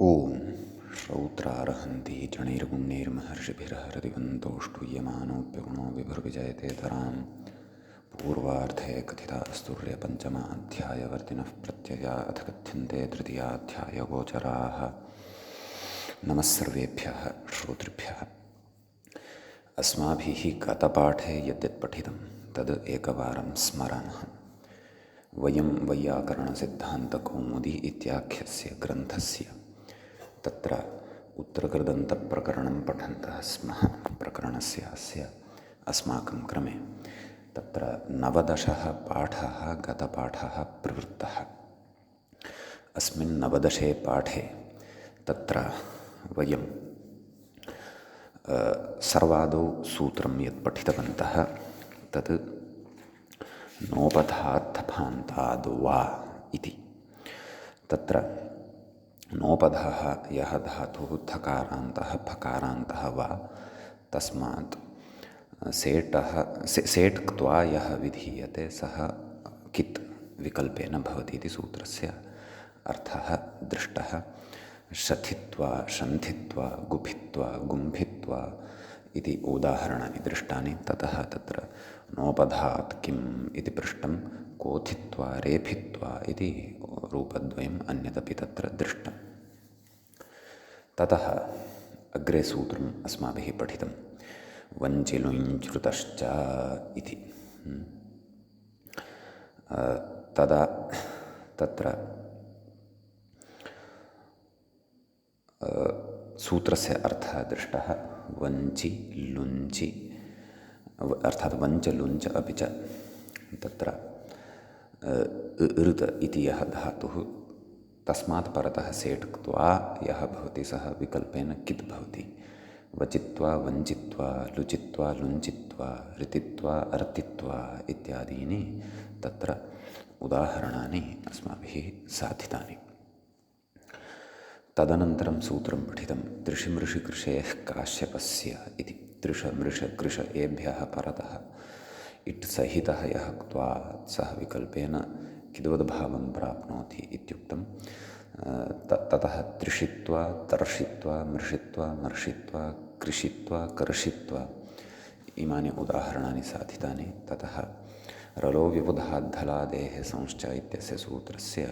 ॐ श्रौत्रार्हन्ति जणैर्गुण्यैर्महर्षिभिरहरदिवन्तोष्टूयमानोऽप्यगुणो विभुर्विजयते तरां पूर्वार्धे कथितास्तुर्यपञ्चमाध्यायवर्तिनः प्रत्यया अथ कथ्यन्ते तृतीयाध्यायगोचराः। नमः सर्वेभ्यः श्रोतृभ्यः। अस्माभिः गतपाठे यद्यत् पठितं तद् एकवारं स्मरामः। वयं वैयाकरणसिद्धान्तकौमुदी इत्याख्यस्य ग्रन्थस्य तत्र उत्तरकृदन्तप्रकरणं पठन्तः स्मः। प्रकरणस्य अस्य अस्माकं क्रमे तत्र 19 पाठः गतपाठः प्रवृत्तः। अस्मिन् 19 पाठे तत्र वयं सर्वादौ सूत्रं यत् पठितवन्तः तत् नोपधात्थफान्ताद् वा इति। तत्र नोपधः यः धातुः थकारान्तः फकारान्तः वा तस्मात् सेट् क्त्वा यः विधीयते सः कित् विकल्पेन भवति इति सूत्रस्य अर्थः दृष्टः। शथित्वा शन्थित्वा गुभित्वा गुम्भित्वा इति उदाहरणानि दृष्टानि। ततः तत्र नोपधात् किम् इति पृष्टं, कोथित्वा रेफित्वा इति रूपद्वयम् अन्यदपि तत्र दृष्टं। ततः अग्रे सूत्रम् अस्माभिः पठितं वञ्चिलुञ्च्रुतश्च इति। तदा तत्र सूत्रस्य अर्थः दृष्टः। वञ्चि लुञ्चि अर्थात् वञ्च लुञ्च अपि च तत्र ऋत इति यः धातुः तस्मात् परतः सेट् क्त्वा यः भवति सः विकल्पेन कित् भवति। वचित्वा वञ्चित्वा लुचित्वा लुञ्चित्वा ऋतित्वा अर्तित्वा इत्यादीनि तत्र उदाहरणानि अस्माभिः साधितानि। तदनन्तरं सूत्रं पठितं त्रिषिमृषिकृषेः काश्यपस्य इति। त्रिषमृषकृष एभ्यः परतः इट् सहितः यः क्त्वा सः विकल्पेन किद्वद्भावं प्राप्नोति इत्युक्तं। ततः त्रिषित्वा तर्षित्वा मृषित्वा मर्षित्वा कृषित्वा कर्षित्वा इमानि उदाहरणानि साधितानि। ततः रलो विबुधाद्धलादेः संश्च इत्यस्य सूत्रस्य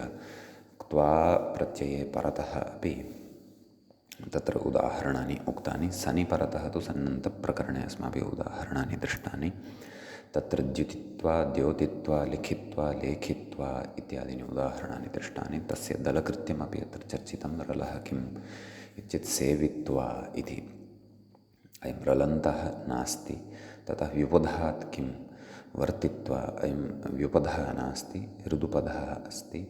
क्त्वा प्रत्यये परतः अपि तत्र उदाहरणानि उक्तानि। सनि परतः तु सन्नन्तप्रकरणे अस्माभिः उदाहरणानि दृष्टानि। तत्र द्युतित्वा द्योतित्वा लिखित्वा लेखित्वा इत्यादीनि उदाहरणानि दृष्टानि। तस्य दलकृत्यमपि अत्र चर्चितं। रलः किम् इत्युक्ते सेवित्वा इति। अयं रलन्तः नास्ति। ततः व्युपधात् किं वर्तित्वा अयं व्युपधः नास्ति, ऋदुपधः अस्ति।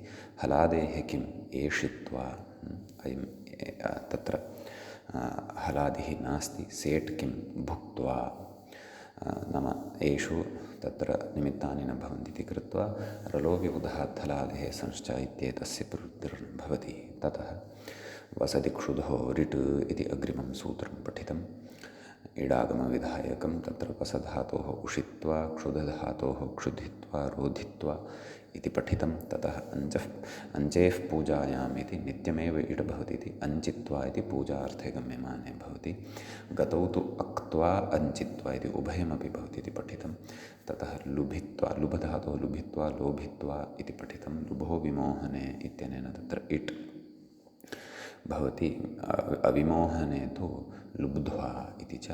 हलादेः किम् एषित्वा अयं तत्र हलादिः नास्ति। सेट् किं भुक्त्वा नाम एषु तत्र निमित्तानि न भवन्ति इति कृत्वा रलो विबुधात् हलादेः संश्च इत्येतस्य प्रवृत्तिर्भवति। ततः वसति क्षुधो रिट् इति अग्रिमं सूत्रं पठितम्। इडागमविधायकं तत्र वसधातोः उषित्वा क्षुधधातोः क्षुधित्वा रोधित्वा इति पठितं। ततः अञ्चेः पूजायाम् इति नित्यमेव इड भवति इति अञ्चित्वा इति पूजार्थे गम्यमाने भवति। गतौ तु अक्त्वा अञ्चित्वा इति उभयमपि भवति इति पठितं। ततः लुभित्वा लुभधातोः लुभित्वा लोभित्वा इति पठितं। लुभो विमोहने इत्यनेन तत्र इट् भवति। अविमोहने तु लुब्ध्वा इति च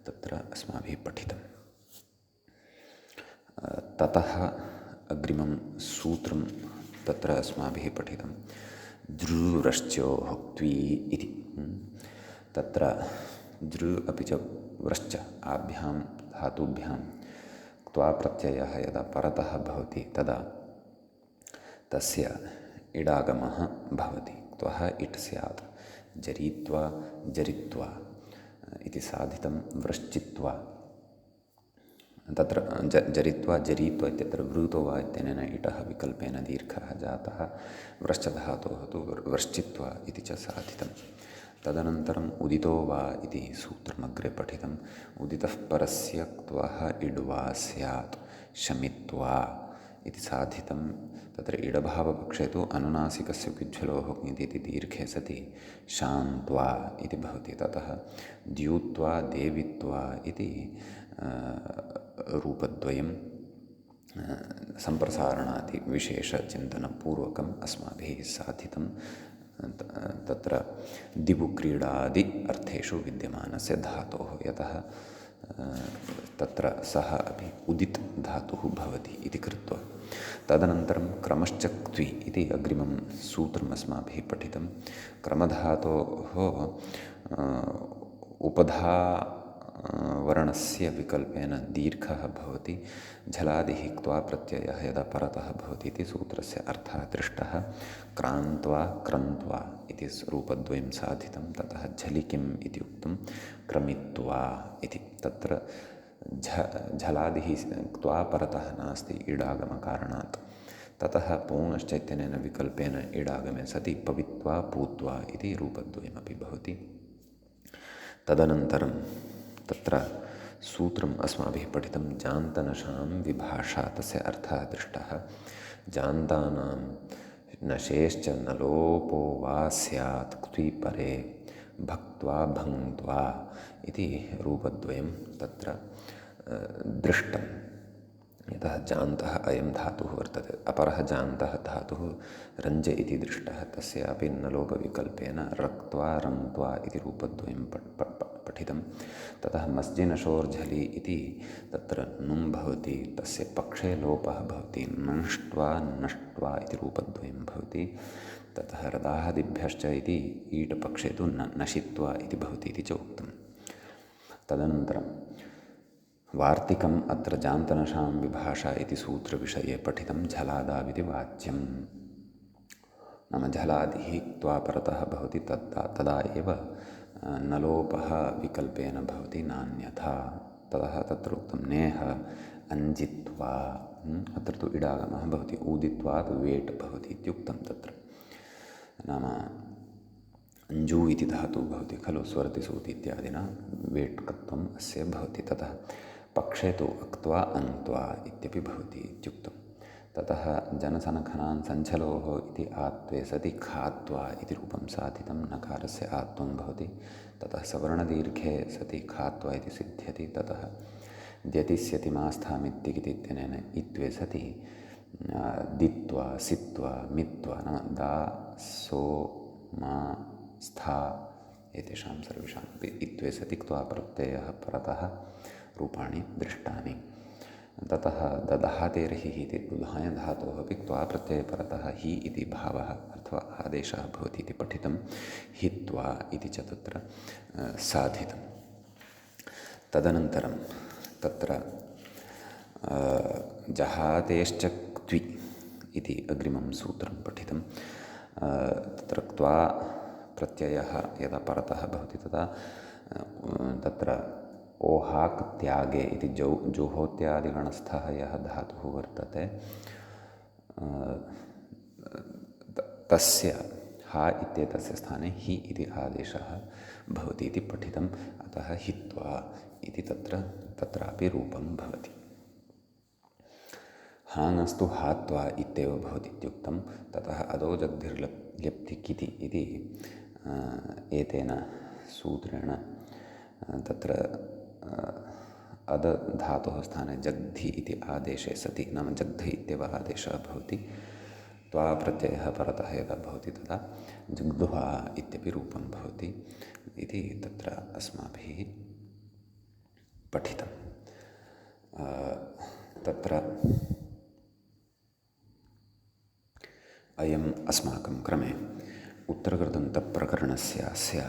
तत्र अस्माभिः पठितं। ततः अग्रिमं सूत्रं तत्र अस्माभिः पठितं दृव्रश्च्योः क्त्वी इति। तत्र दृ अपि च व्रश्च आभ्यां धातुभ्यां क्त्वा प्रत्ययः यदा परतः भवति तदा तस्य इडागमः भवति। क्त्वः इट् स्यात्। जरीत्वा जरित्वा इति साधितं। व्रश्चित्वा तत्र जरित्वा जरीत्वा इत्यत्र वृतो वा इत्यनेन इटः विकल्पेन दीर्घः जातः। व्रश्चधातोः तु व्रश्चित्वा इति च साधितं। तदनन्तरम् उदितो वा इति सूत्रमग्रे पठितम्। उदितः परस्य क्त्वः इड्वा स्यात् शमित्वा इति साधितं। तत्र इडभावपक्षे तु अनुनासिकस्य क्विज्झलोः इति दीर्घे सति शान्त्वा इति भवति। ततः द्यूत्वा देवित्वा इति रूपद्वयं सम्प्रसारणादि विशेषचिन्तनपूर्वकम् अस्माभिः साधितं। तत्र दिवुक्रीडादि अर्थेषु विद्यमानस्य धातोः, यतः तत्र सः अपि उदित् धातुः भवति इति कृत्वा। तदनन्तरं क्रमश्च क्त्वि इति अग्रिमं सूत्रम् अस्माभिः पठितं। क्रमधातोः उपधा वर्णस्य विकल्पेन दीर्घः भवति। झलादिः क्त्वा प्रत्ययः यदा परतः भवति इति सूत्रस्य अर्थः दृष्टः। क्रान्त्वा क्रन्त्वा इति रूपद्वयं साधितं। ततः झलिकिम् इति उक्तं, क्रमित्वा इति। तत्र झलादिः क्त्वा परतः नास्ति इडागमकारणात्। ततः पूर्णश्च इत्यनेन विकल्पेन इडागमे सति पवित्वा पूत्वा इति रूपद्वयमपि भवति। तदनन्तरं तत्र सूत्रम् अस्माभिः पठितं, जान्तनशां विभाषा। तस्य अर्थः दृष्टः। जान्तानां नशेश्च नलोपो वा स्यात् क्त्वि परे भक्त्वा भङ्क्त्वा इति रूपद्वयं तत्र दृष्टं। यतः जान्तः अयं धातुः वर्तते। अपरः जान्तः धातुः रञ्ज इति दृष्टः। तस्यापि नलोपविकल्पेन रक्त्वा रङ्क्त्वा इति रूपद्वयं पठितं। ततः मस्जिनशोर्झलि इति तत्र नुं भवति, तस्य पक्षे लोपः भवति। नष्ट्वा नष्ट्वा इति रूपद्वयं भवति। ततः रदादिभ्यश्च इति ईटपक्षे तु नशित्वा इति भवति इति च उक्तं। तदनन्तरं वार्तिकम् अत्र जान्तनशां विभाषा इति सूत्रविषये पठितं। झलादाविति वाच्यं, नाम झलादिः क्त्वा परतः भवति, तदा एव नलोपः विकल्पेन भवति, नान्यथा। ततः तत्र उक्तं नेह अञ्जित्वा, अत्र तु इडागमः भवति। ऊदित्वात् वेट् भवति इत्युक्तं। तत्र नाम अञ्जू इति धातुः भवति खलु, स्वरतिसूति इत्यादिना वेट्कत्वम् अस्य भवति। ततः पक्षे तु अक्त्वा अङ्क्त्वा इत्यपि भवति इत्युक्तं। ततः जनसनखनान् सञ्झलोः इति आत्वे सति खात्वा इति रूपं साधितं। नकारस्य आत्वं भवति। ततः सवर्णदीर्घे सति खात्वा इति सिद्ध्यति। ततः द्यतिस्यतिमास्थामित्तिकिति इत्यनेन इत्वे सति दित्वा सित्वा मित्वा, नाम दा सो मा स्था एतेषां सर्वेषामपि इत्वे सति क्त्वा प्रत्ययः परतः रूपाणि दृष्टानि। ततः ददहातेर्हि इति दुधाय धातोः अपि क्त्वा प्रत्यये परतः हि इति भावः अथवा आदेशः भवति इति पठितं। हित्वा इति च तत्र साधितं। तदनन्तरं तत्र जहातेश्च क्त्वि इति अग्रिमं सूत्रं पठितं। तत्र क्त्वा प्रत्ययः यदा परतः भवति तदा तत्र ओहाक् त्यागे इति जुहोत्यादिगणस्थः यः धातुः वर्तते, तस्य हा इत्येतस्य स्थाने हि इति आदेशः भवति इति पठितम्। अतः हित्वा इति तत्रापि रूपं भवति। हानस्तु हात्वा इत्येव भवति इत्युक्तं। ततः अदो जग्धिर्ल्यप्तिकिति इति एतेन सूत्रेण तत्र अद धातोः स्थाने जग्धि इति आदेशे सति, नाम जग्धि इत्येव आदेशः भवति। त्वा प्रत्ययः परतः यदा भवति तदा जग्ध्वा इत्यपि रूपं भवति इति तत्र अस्माभिः पठितं। तत्र अयम् अस्माकं क्रमे उत्तरकृदन्तप्रकरणस्य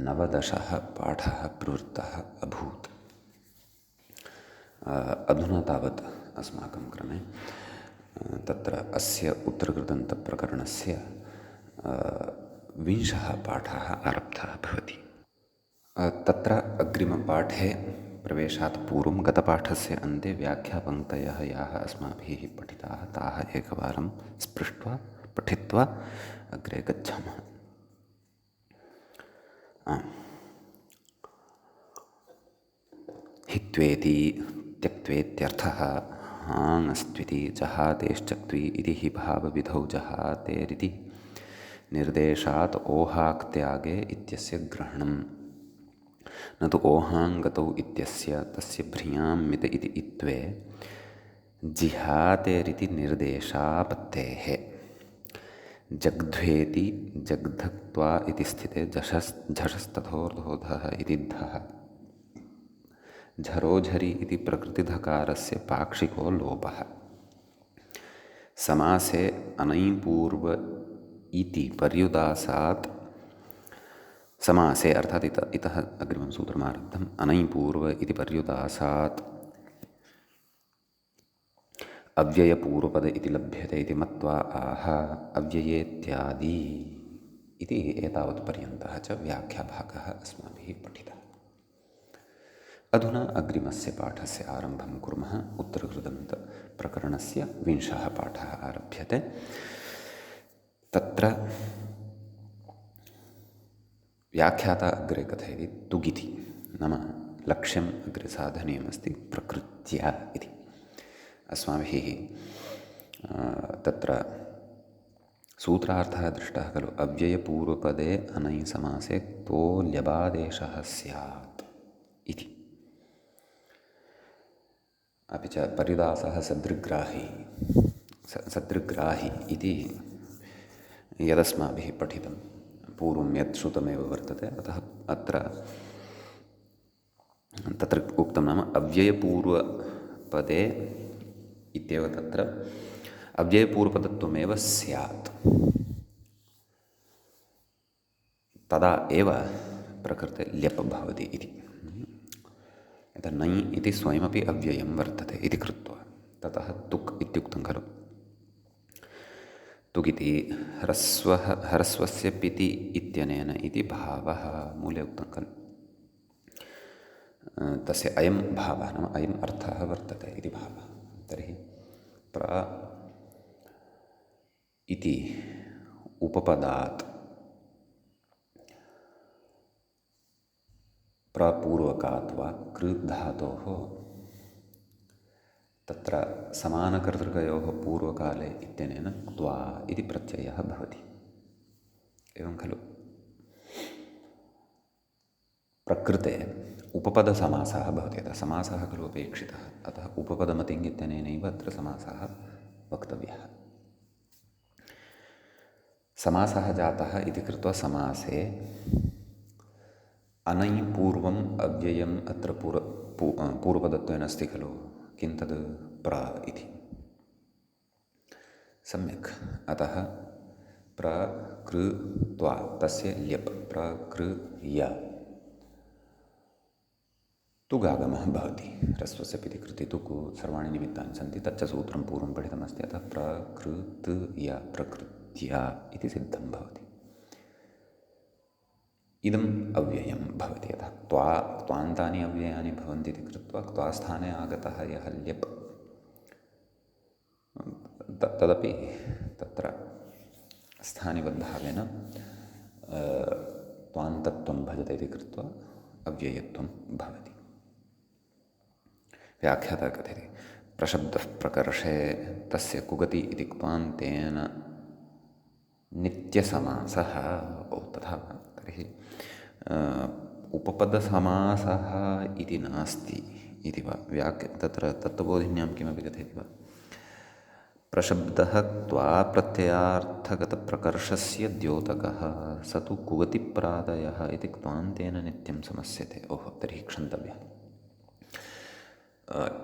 19 पाठः प्रवृत्तः अभूत्। अधुना तावत् अस्माकं क्रमे तत्र अस्य उत्तरकृदन्तप्रकरणस्य 20 पाठः आरब्धः भवति। तत्र अग्रिमपाठे प्रवेशात् पूर्वं गतपाठस्य अन्ते व्याख्यापङ्क्तयः याः अस्माभिः पठिताः ताः एकवारं स्पृष्ट्वा पठित्वा अग्रे गच्छामः। हित्वेति त्यक्त्वेत्यर्थः ओहाङ्स्त्विति जहातेश्चक्त्वी इति हि भावविधौ जहातेरिति निर्देशात् ओहाक्त्यागे इत्यस्य ग्रहणम् न तु ओहाङ्गतौ इत्यस्य तस्य भ्रियां मित इति इत्वे जिहातेरिति निर्देशापत्तेः जग्ध्वेति जग्धक्त्वा इति स्थिते झषस्तथोर्धोधः इति धः झरोझरि इति प्रकृतिधकारस्य पाक्षिको लोपः समासे अनैपूर्व इति पर्युदासात् समासे अर्थात् इतः अग्रिमं सूत्रमारब्धम् अनैपूर्व इति पर्युदासात् अव्ययपूर्वपद इति लभ्यते इति मत्वा आह अव्ययेत्यादि इति एतावत्पर्यन्तः च व्याख्याभागः अस्माभिः पठितः। अधुना अग्रिमस्य पाठस्य आरम्भं कुर्मः। उत्तरकृदन्तप्रकरणस्य 20 पाठः आरभ्यते। तत्र व्याख्याता अग्रे कथयति तुगिति नाम लक्ष्यम् अग्रे साधनीयमस्ति प्रकृत्या इति। अस्माभिः तत्र सूत्रार्थः दृष्टः खलु अव्ययपूर्वपदे अनै समासे क्तो ल्यबादेशः स्यात् इति। अपि च पर्युदासः सदृग्राही इति यदस्माभिः पठितं पूर्वं यत् श्रुतमेव वर्तते। अतः तत्र उक्तं नाम अव्ययपूर्वपदे इत्येव तत्र अव्ययपूर्वपदत्वमेव स्यात् तदा एव प्रकृते ल्यप् भवति इति। यथा नै इति स्वयमपि अव्ययं वर्तते इति कृत्वा ततः तुक् इत्युक्तं खलु। तुगिति ह्रस्वस्य पिति इत्यनेन इति भावः मूले उक्तं खलु। तस्य अयं भावः नाम अयम् अर्थः वर्तते इति भावः। तर्हि प्र इति उपपदात् प्रपूर्वकात् वा कृ धातोः तत्र समानकर्तृकयोः पूर्वकाले इत्यनेन क्त्वा इति प्रत्ययः भवति। एवं खलु प्रकृते उपपदसमासः भवति। अतः समासः खलु अपेक्षितः। अतः उपपदमतिङ् इत्यनेनैव अत्र समासः वक्तव्यः। समासः जातः इति कृत्वा समासे अनै पूर्वम् अव्ययम् अत्र पूर्वपदत्वेन अस्ति खलु। किं तद् प्र इति। सम्यक्। अतः प्रकृत्वा तस्य ल्यप् प्रकृय तुगागमः भवति। ह्रस्वस्य पिति कृति तुक् सर्वाणि निमित्तानि सन्ति। तच्च सूत्रं पूर्वं पठितमस्ति। अतः प्रकृत्य प्रकृत्या इति सिद्धं भवति। इदम् अव्ययं भवति। अतः क्त्वान्तानि अव्ययानि भवन्ति इति कृत्वा क्त्वास्थाने आगतः यः ल्यप् तदपि तत्र स्थानिवद्भावेन त्वान्तत्वं भजते इति कृत्वा अव्ययत्वं भवति। व्याख्याता कथयति प्रशब्दः प्रकर्षे तस्य कुगति इति क्त्वान्तेन नित्यसमासः। तथा तर्हि उपपदसमासः इति नास्ति इति वा तत्र तत्त्वबोधिन्यां किमपि कथयति वा। प्रशब्दः क्त्वाप्रत्ययार्थगतप्रकर्षस्य द्योतकः स तु कुगतिप्रादयः इति क्त्वान्तेन नित्यं समस्यते। ओहो, तर्हि क्षन्तव्यः।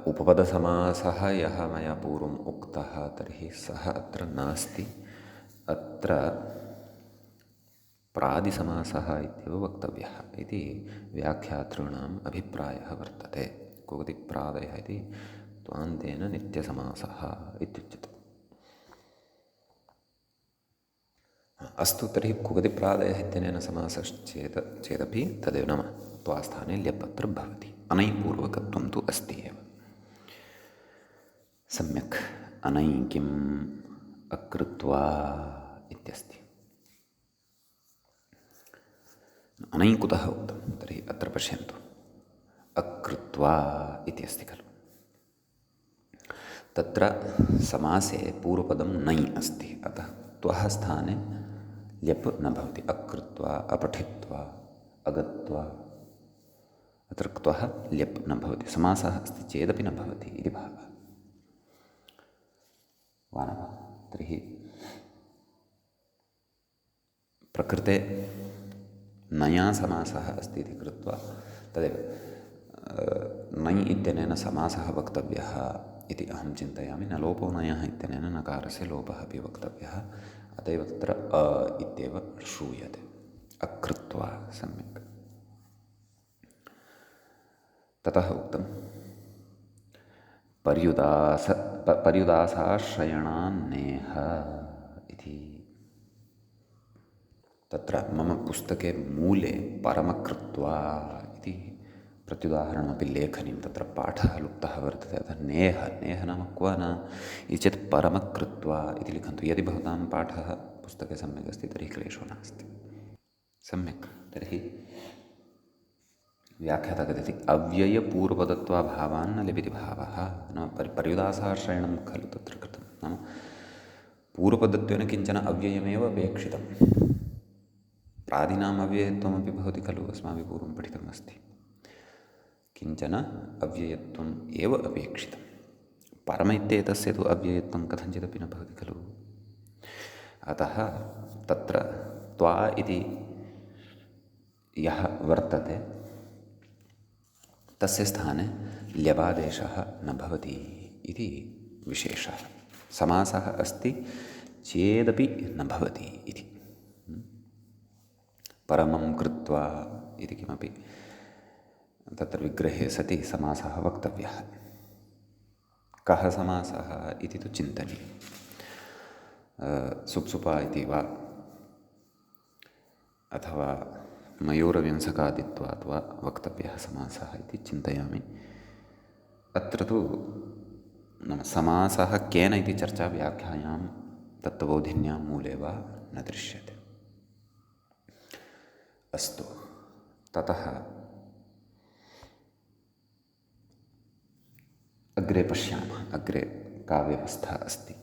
उपपदसमासः यः मया पूर्वम् उक्तः तर्हि सः अत्र नास्ति। अत्र प्रादिसमासः इत्येव वक्तव्यः इति व्याख्यातॄणाम् अभिप्रायः वर्तते। कुगतिप्रादयः इति त्वान्तेन नित्यसमासः इत्युच्यते। अस्तु, तर्हि कुगतिप्रादयः इत्यनेन समासश्चेदपि तदेव नाम त्वास्थाने ल्यप् अत्र भवति। अनैपूर्वकत्वं तु अस्ति एव। सम्यक्। अनै किम् अकृत्वा इत्यस्ति। अनै कुतः उक्तं तर्हि अत्र पश्यन्तु। अकृत्वा इति अस्ति खलु। तत्र समासे पूर्वपदं नै अस्ति, अतः त्वः स्थाने ल्यप् न भवति। अकृत्वा, अपठित्वा, अगत्वा, अत्र त्वः ल्यप् न भवति। समासः अस्ति चेदपि न भवति इति भावः। वा न वा? तर्हि प्रकृते नया समासः अस्ति इति कृत्वा तदेव नै इत्यनेन समासः वक्तव्यः इति अहं चिन्तयामि। न लोपो नयः इत्यनेन नकारस्य लोपः अपि वक्तव्यः, अत एव तत्र इत्येव श्रूयते। अकृत्वा सम्यक्। ततः उक्तं पर्युदासाश्रयणान्नेह इति। तत्र मम पुस्तके मूले परमकृत्वा इति प्रत्युदाहरणमपि लेखनीं। तत्र पाठः लुप्तः वर्तते, अतः नेह नाम क्व न इति चेत् परमकृत्वा इति लिखन्तु। यदि भवतां पाठः पुस्तके सम्यक् अस्ति तर्हि क्लेशो नास्ति। सम्यक्। तर्हि व्याख्याता कथयति अव्ययपूर्वपदत्वाभावान्न लिपिति भावः। नाम पर्युदासाश्रयणं खलु तत्र कृतं, नाम पूर्वपदत्वेन किञ्चन अव्ययमेव अपेक्षितं। प्रादिनाम् अव्ययत्वमपि भवति खलु, अस्माभिः पूर्वं पठितम् अस्ति। किञ्चन अव्ययत्वम् एव अपेक्षितं। परम इत्येतस्य तु अव्ययत्वं कथञ्चिदपि न भवति खलु। अतः तत्र त्वा इति यः वर्तते तस्य स्थाने ल्यबादेशः न भवति इति विशेषः। समासः अस्ति चेदपि न भवति इति। परमं कृत्वा इति किमपि तत्र विग्रहे सति समासः वक्तव्यः। कः समासः इति तु चिन्तनीयं। सुप्सुपा इति वा अथवा मयूरव्यंसकादित्वात् वा वक्तव्यः समासः इति चिन्तयामि। अत्र तु नाम समासः केन इति चर्चा व्याख्यायां तत्त्वबोधिन्यां मूले वा न दृश्यते। अस्तु, ततः अग्रे पश्यामः। अग्रे का व्यवस्था अस्ति।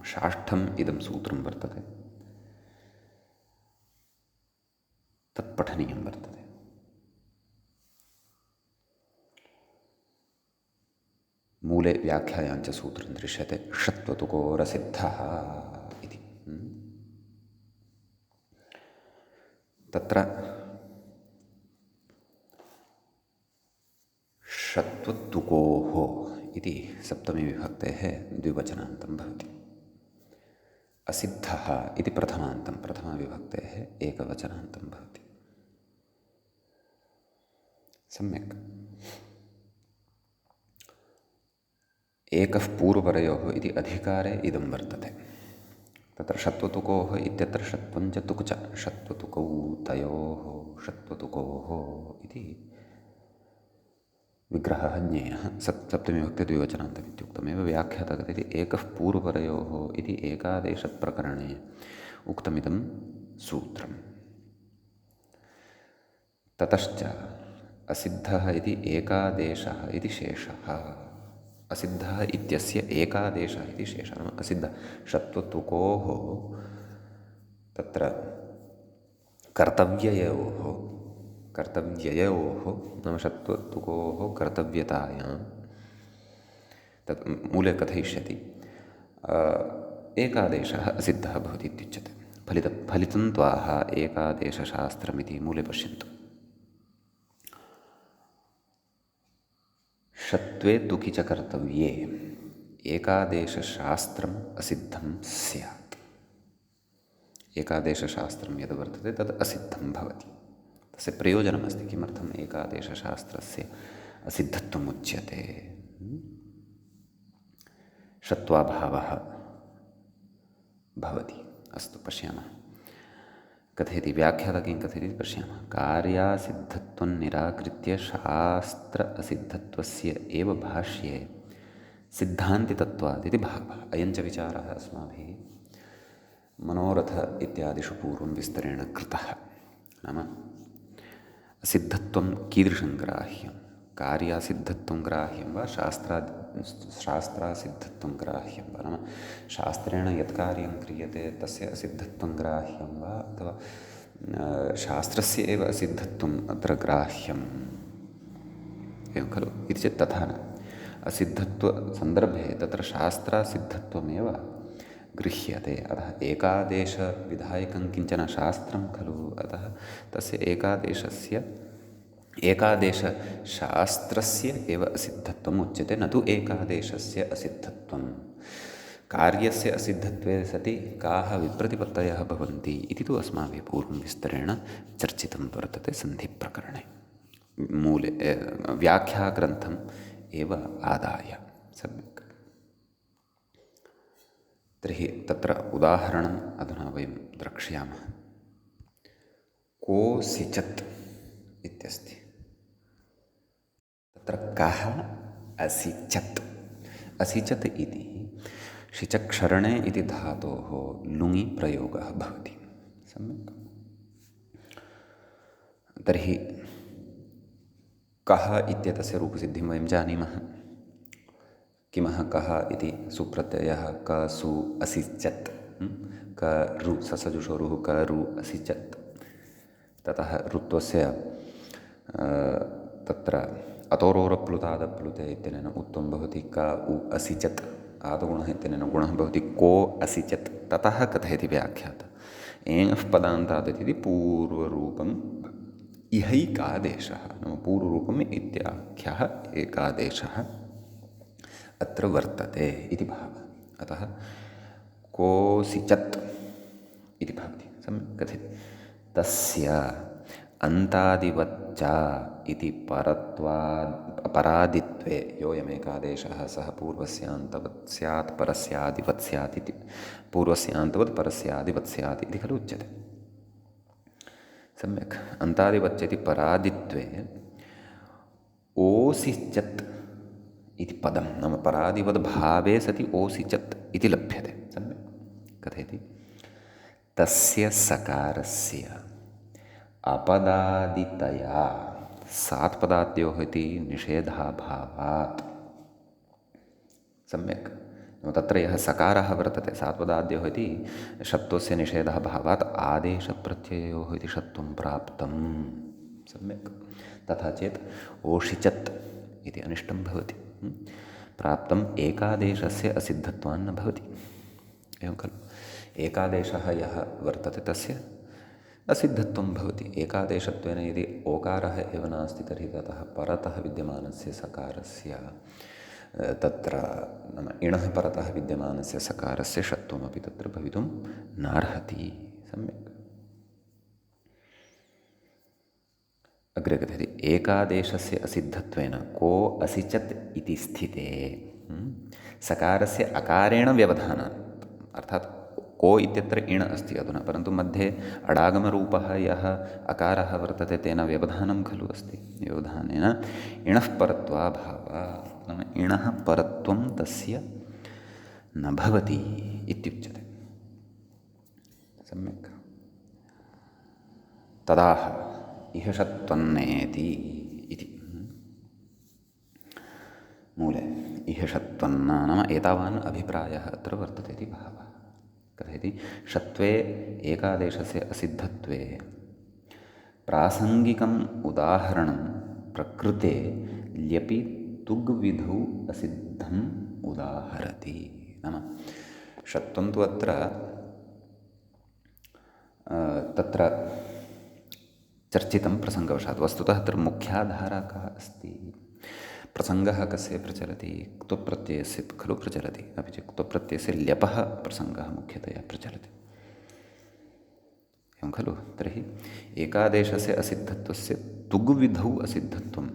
षष्ठम् इदं सूत्रं वर्तते, तत् पठनीयं वर्तते। मूले व्याख्यायां च सूत्रं दृश्यते षत्वतुकोरसिद्धः इति। तत्र षत्वतुकोः इति सप्तमी विभक्तेः द्विवचनान्तं भवति। असिद्धः इति प्रथमान्तं, प्रथमाविभक्तेः एकवचनान्तं भवति। सम्यक्। एकः पूर्वपरयोः इति अधिकारे इदं वर्तते। तत्र षत्वतुकोः इत्यत्र षत्वं च तुक् च, षत्वतुकौ तयोः षत्वतुकोः इति विग्रहः ज्ञेयः। सप्तमीविभक्ते द्विवचनान्तम् इत्युक्तमेव व्याख्याता कथयति एकः पूर्वपरयोः इति एकादेशप्रकरणे उक्तमिदं सूत्रम्। ततश्च असिद्धः इति एकादेशः इति शेषः। असिद्धः इत्यस्य एकादेशः इति शेषः। नाम असिद्धः षत्वतुकोः तत्र कर्तव्ययोः नाम षत्वतुकोः कर्तव्यतायां तत् मूले कथयिष्यति एकादेशः असिद्धः भवति इत्युच्यते। फलितं त्वाः एकादेशशास्त्रमिति मूले पश्यन्तु। षत्वे तुकि च कर्तव्ये एकादेशशास्त्रम् असिद्धं स्यात्। एकादेशशास्त्रं यद् वर्तते तद् असिद्धं भवति। तस्य प्रयोजनमस्ति। किमर्थम् एकादेशशास्त्रस्य असिद्धत्वम् उच्यते? षत्वाभावः भवति। अस्तु, पश्यामः। कथयति व्याख्याता किं कथयति पश्यामः। कार्यासिद्धत्वं निराकृत्य शास्त्र असिद्धत्वस्य एव भाष्ये सिद्धान्तितत्वादिति भावः। अयं च विचारः अस्माभिः मनोरथ इत्यादिषु पूर्वं विस्तरेण कृतः। नाम सिद्धत्वं कीदृशं ग्राह्यं, कार्यासिद्धत्वं ग्राह्यं वा शास्त्रासिद्धत्वं ग्राह्यं वा, नाम शास्त्रेण यत् कार्यं क्रियते तस्य असिद्धत्वं ग्राह्यं वा अथवा शास्त्रस्य एव असिद्धत्वम् अत्र ग्राह्यम् एवं खलु इति चेत् तथा न। असिद्धत्वसन्दर्भे तत्र शास्त्रासिद्धत्वमेव गृह्यते। अतः एकादेशविधायकं किञ्चन शास्त्रं खलु, अतः तस्य एकादेशशास्त्रस्य एव असिद्धत्वम् उच्यते, न तु एकादेशस्य असिद्धत्वं। कार्यस्य असिद्धत्वे सति काः विप्रतिपत्तयः भवन्ति इति तु अस्माभिः पूर्वं विस्तरेण चर्चितं वर्तते सन्धिप्रकरणे, मूले व्याख्याग्रन्थम् एव आदाय। सम्यक्। तर्हि तत्र उदाहरणम् अधुना वयं द्रक्ष्यामः। कोऽसिचत् इत्यस्ति, तत्र कः असिचत्। असिचत् इति शिचक्षरणे इति धातोः लुङि प्रयोगः भवति। सम्यक्। तर्हि कः इत्येतस्य रूपसिद्धिं वयं जानीमः। किमः कः इति सुप्रत्ययः क सु असिचत्, क रु ससजुषोरुः क रु असिचत्। ततः ऋत्वस्य तत्र अतोरोरप्लुतादप्लुते इत्यनेन उत्वं भवति क उ असिचत्। आदगुणः इत्यनेन गुणः भवति को असिचत्। ततः कथयति व्याख्याता एङ् पदान्तादिति पूर्वरूपम् इहैकादेशः, नाम पूर्वरूपम् इत्याख्यः एकादेशः अत्र वर्तते इति भावः। अतः कोऽसिचत् इति भवति। सम्यक् कथयति। तस्य अन्तादिवच्च इति परादित्वे योऽयमेकादेशः सः पूर्वस्यान्तवत् स्यात् परस्यादिवत् स्यात् इति, पूर्वस्यान्तवत् परस्यादिवत् स्यात् इति खलु उच्यते। सम्यक्। अन्तादिवच्च इति परादित्वे ओसिचत् इति पदं, नाम परादिवद्भावे सति ओसिचत् इति लभ्यते। सम्यक् कथयति। तस्य सकारस्य अपदादितया सात्पदाद्योः इति निषेधाभावात्। सम्यक्। तत्र यः सकारः वर्तते सात्पदाद्योः इति षत्वस्य निषेधः भावात् आदेशप्रत्ययोः इति षत्वं प्राप्तं। सम्यक्। तथा चेत् ओषिचत् इति अनिष्टं भवति। प्राप्तम् एकादेशस्य असिद्धत्वान्न भवति। एवं खलु। एकादेशः यः वर्तते तस्य असिद्धत्वं भवति। एकादेशत्वेन यदि ओकारः एव नास्ति तर्हि ततः परतः विद्यमानस्य सकारस्य तत्र नाम इणः परतः विद्यमानस्य सकारस्य षत्वमपि तत्र भवितुं नार्हति। सम्यक्। अग्रे कथयति। एकादेशस्य असिद्धत्वेन को असिचत् इति स्थिते सकारस्य अकारेण व्यवधानात्, अर्थात् को इत्यत्र इण अस्ति अधुना, परन्तु मध्ये अडागमरूपः यः अकारः वर्तते तेन व्यवधानं खलु अस्ति। व्यवधानेन इणः परत्वाभावः, नाम इणः परत्वं तस्य न भवति इत्युच्यते। सम्यक्। तदाह इह षत्वन्नेति इति मूले इह षत्वन्न नाम एतावान् अभिप्रायः अत्र वर्तते इति भावः। कथयति। षत्वे एकादेशस्य असिद्धत्वे प्रासङ्गिकम् उदाहरणं प्रकृते ल्यपि तुग्विधौ असिद्धम् उदाहरति। नाम षत्वं तु अत्र तत्र चर्चितं प्रसङ्गवशात्। वस्तुतः अत्र मुख्याधारा कः अस्ति, प्रसङ्गः कस्य प्रचलति, क्तप्रत्ययस्य खलु प्रचलति, अपि च क्तप्रत्ययस्य ल्यपः प्रसङ्गः मुख्यतया प्रचलति। एवं खलु। तर्हि एकादेशस्य असिद्धत्वस्य तुग्विधौ असिद्धत्वम्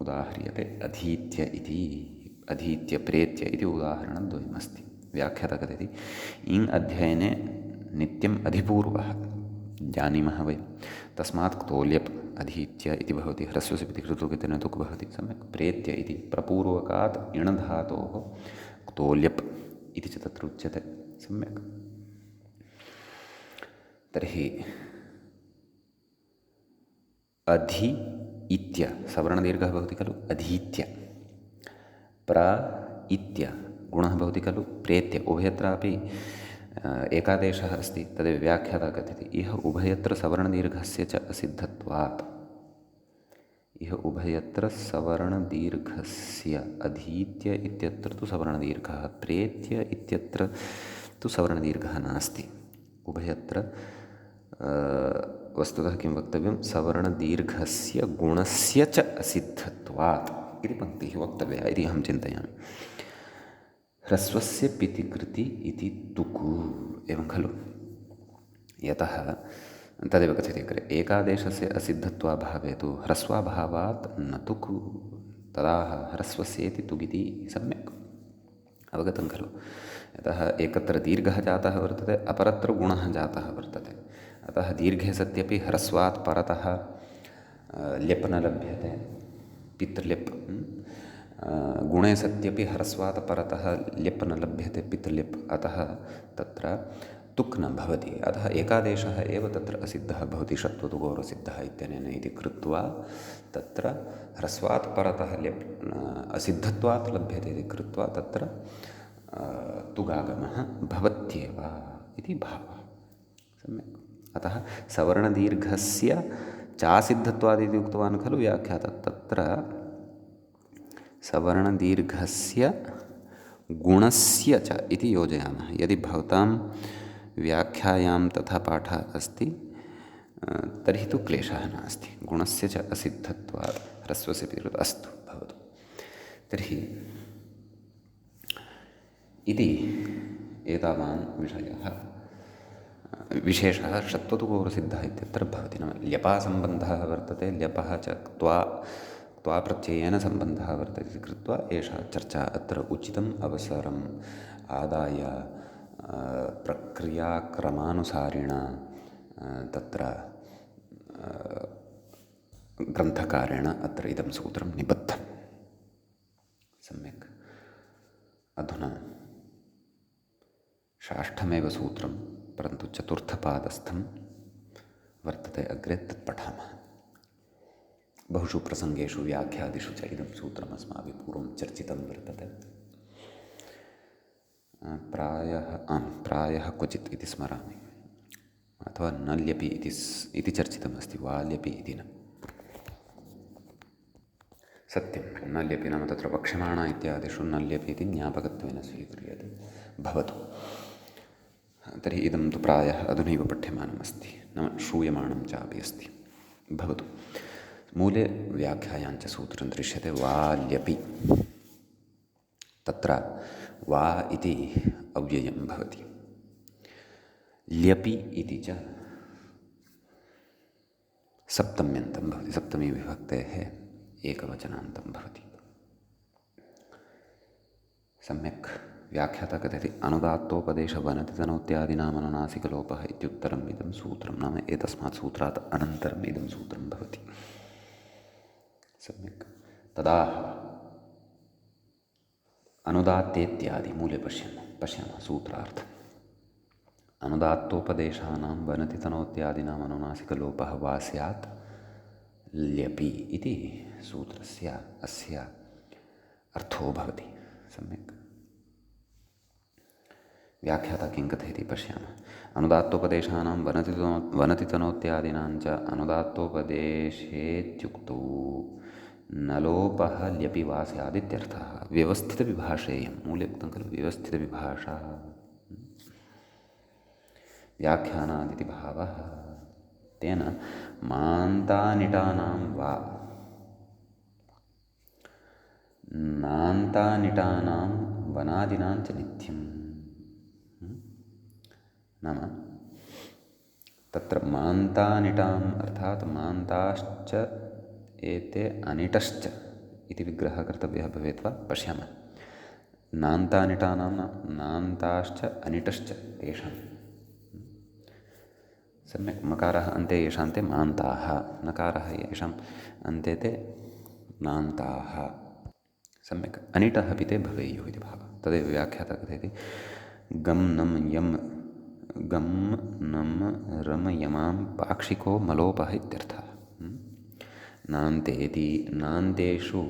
उदाह्रियते अधीत्य इति। अधीत्य प्रेत्य इति उदाहरणद्वयमस्ति। व्याख्याता कथयति। इङ् अध्ययने नित्यम् अधिपूर्वः जानीमः वयं, तस्मात् क्तोल्यप् अधीत्य इति भवति। ह्रस्वस्य कृतुकितेन तुक् भवति। सम्यक्। प्रेत्य इति प्रपूर्वकात् इणधातोः क्तोल्यप् इति च तत्र उच्यते। सम्यक्। तर्हि अधि इत्य सवर्णदीर्घः भवति खलु अधीत्य, प्र इत्य गुणः भवति खलु प्रेत्य, उभयत्रापि एकादेशः अस्ति, तदेव व्याख्याता कथ्यते। इह उभयत्र सवर्णदीर्घस्य च असिद्धत्वात्, इह उभयत्र सवर्णदीर्घस्य, अधीत्य इत्यत्र तु सवर्णदीर्घः, प्रेत्य इत्यत्र तु सवर्णदीर्घः नास्ति। उभयत्र वस्तुतः किं वक्तव्यं, सवर्णदीर्घस्य गुणस्य च असिद्धत्वात् इति पङ्क्तिः वक्तव्या इति अहं चिन्तयामि। ह्रस्वस्य पितिकृति इति तुकु, एवं खलु। यतः तदेव कथ्यते अग्रे, एकादेशस्य असिद्धत्वाभावे तु ह्रस्वाभावात् न तुकु, तदा ह्रस्वस्येति तुगिति सम्यक् अवगतं खलु। यतः एकत्र दीर्घः जातः वर्तते, अपरत्र गुणः जातः वर्तते, अतः दीर्घे सत्यपि ह्रस्वात् परतः ल्यप् न लभ्यते, पितृल्यप्। गुणे सत्यपि ह्रस्वात् परतः ल्यप् न लभ्यते, पितृल्यप्, अतः तत्र तुक् न भवति। अतः एकादेशः एव तत्र असिद्धः भवति, षत्वतुगोरसिद्धः इत्यनेन इति कृत्वा तत्र ह्रस्वात् परतः ल्यप् असिद्धत्वात् लभ्यते इति कृत्वा तत्र तुगागमः भवत्येव इति भावः, सम्यक्। अतः सवर्णदीर्घस्य चासिद्धत्वादिति उक्तवान् खलु व्याख्याता, तत्र सवर्णदीर्घस्य गुणस्य च इति योजयामः। यदि भवतां व्याख्यायां तथा पाठः अस्ति तर्हि तु क्लेशः नास्ति। गुणस्य च असिद्धत्वात् ह्रस्वस्य पितृ, अस्तु भवतु। तर्हि इति एतावान् विशेषः षत्वतुगोरसिद्धः इत्यत्र भवति। नाम ल्यपासम्बन्धः वर्तते, ल्यपः च क्त्वाप्रत्ययेन सम्बन्धः वर्तते इति कृत्वा एषा चर्चा अत्र उचितम् अवसरम् आदाय प्रक्रियाक्रमानुसारेण तत्र ग्रन्थकारेण अत्र इदं सूत्रं निबद्धम्, सम्यक्। अधुना षष्ठमेव सूत्रं, परन्तु चतुर्थपादस्थं वर्तते अग्रे, तत् पठामः। बहुषु प्रसङ्गेषु व्याख्यादिषु च इदं सूत्रम् अस्माभिः पूर्वं चर्चितं वर्तते। प्रायः क्वचित् इति स्मरामि, अथवा न ल्यपि इति चर्चितमस्ति, वा ल्यपि इति न। सत्यं न ल्यपि नाम तत्र वक्ष्यमाणा इत्यादिषु न ल्यपि इति ज्ञापकत्वेन स्वीक्रियते, भवतु। तर्हि इदं तु प्रायः अधुनैव पठ्यमानम् अस्ति, नाम श्रूयमाणं चापि अस्ति, भवतु। मूले व्याख्यायाञ्च सूत्रं दृश्यते वा ल्यपि, तत्र वा इति अव्ययं भवति, ल्यपि इति च सप्तम्यन्तं भवति, सप्तमी विभक्तेः एकवचनान्तं भवति। सम्यक् व्याख्याता कथयति अनुदात्तोपदेशवनतितनोत्यादिनामनुनासिकलोपः इत्युत्तरम् इदं सूत्रं, नाम एतस्मात् सूत्रात् अनन्तरम् इदं सूत्रं भवति, सम्यक्। तदा अनुदात्तेत्यादि मूले पश्यामः सूत्रार्थम्। अनुदात्तोपदेशानां वनतितनोत्यादीनाम् अनुनासिकलोपः वा स्यात् ल्यपि इति सूत्रस्य अस्य अर्थो भवति, सम्यक्। व्याख्याता किं कथयति पश्यामः। अनुदात्तोपदेशानां वनतितनोत्यादीनां च अनुदात्तोपदेशेत्युक्तौ न लोपः ल्यपि वा स्यादित्यर्थः। व्यवस्थितविभाषेयं, मूले उक्तं खलु व्यवस्थितविभाषा, व्याख्यानादिति भावः। तेन मान्तानिटानां वा नान्तानिटानां वनादिनां च नित्यं, नाम तत्र मान्तानिटाम् अर्थात् मान्ताश्च एते अनिटश्च इति विग्रहः कर्तव्यः भवेत् वा, पश्यामः। नान्तानिटानां नान्ताश्च अनिटश्च तेषां, सम्यक्। मकारः अन्ते येषान्ते मान्ताः, नकारः येषाम् अन्ते ते नान्ताः, सम्यक्। अनिटः अपि ते भवेयुः इति भावः। तदेव व्याख्याता कथयति गं नम रम यमां पाक्षिको मलोपः इत्यर्थः। नान्तेति नान्तेषु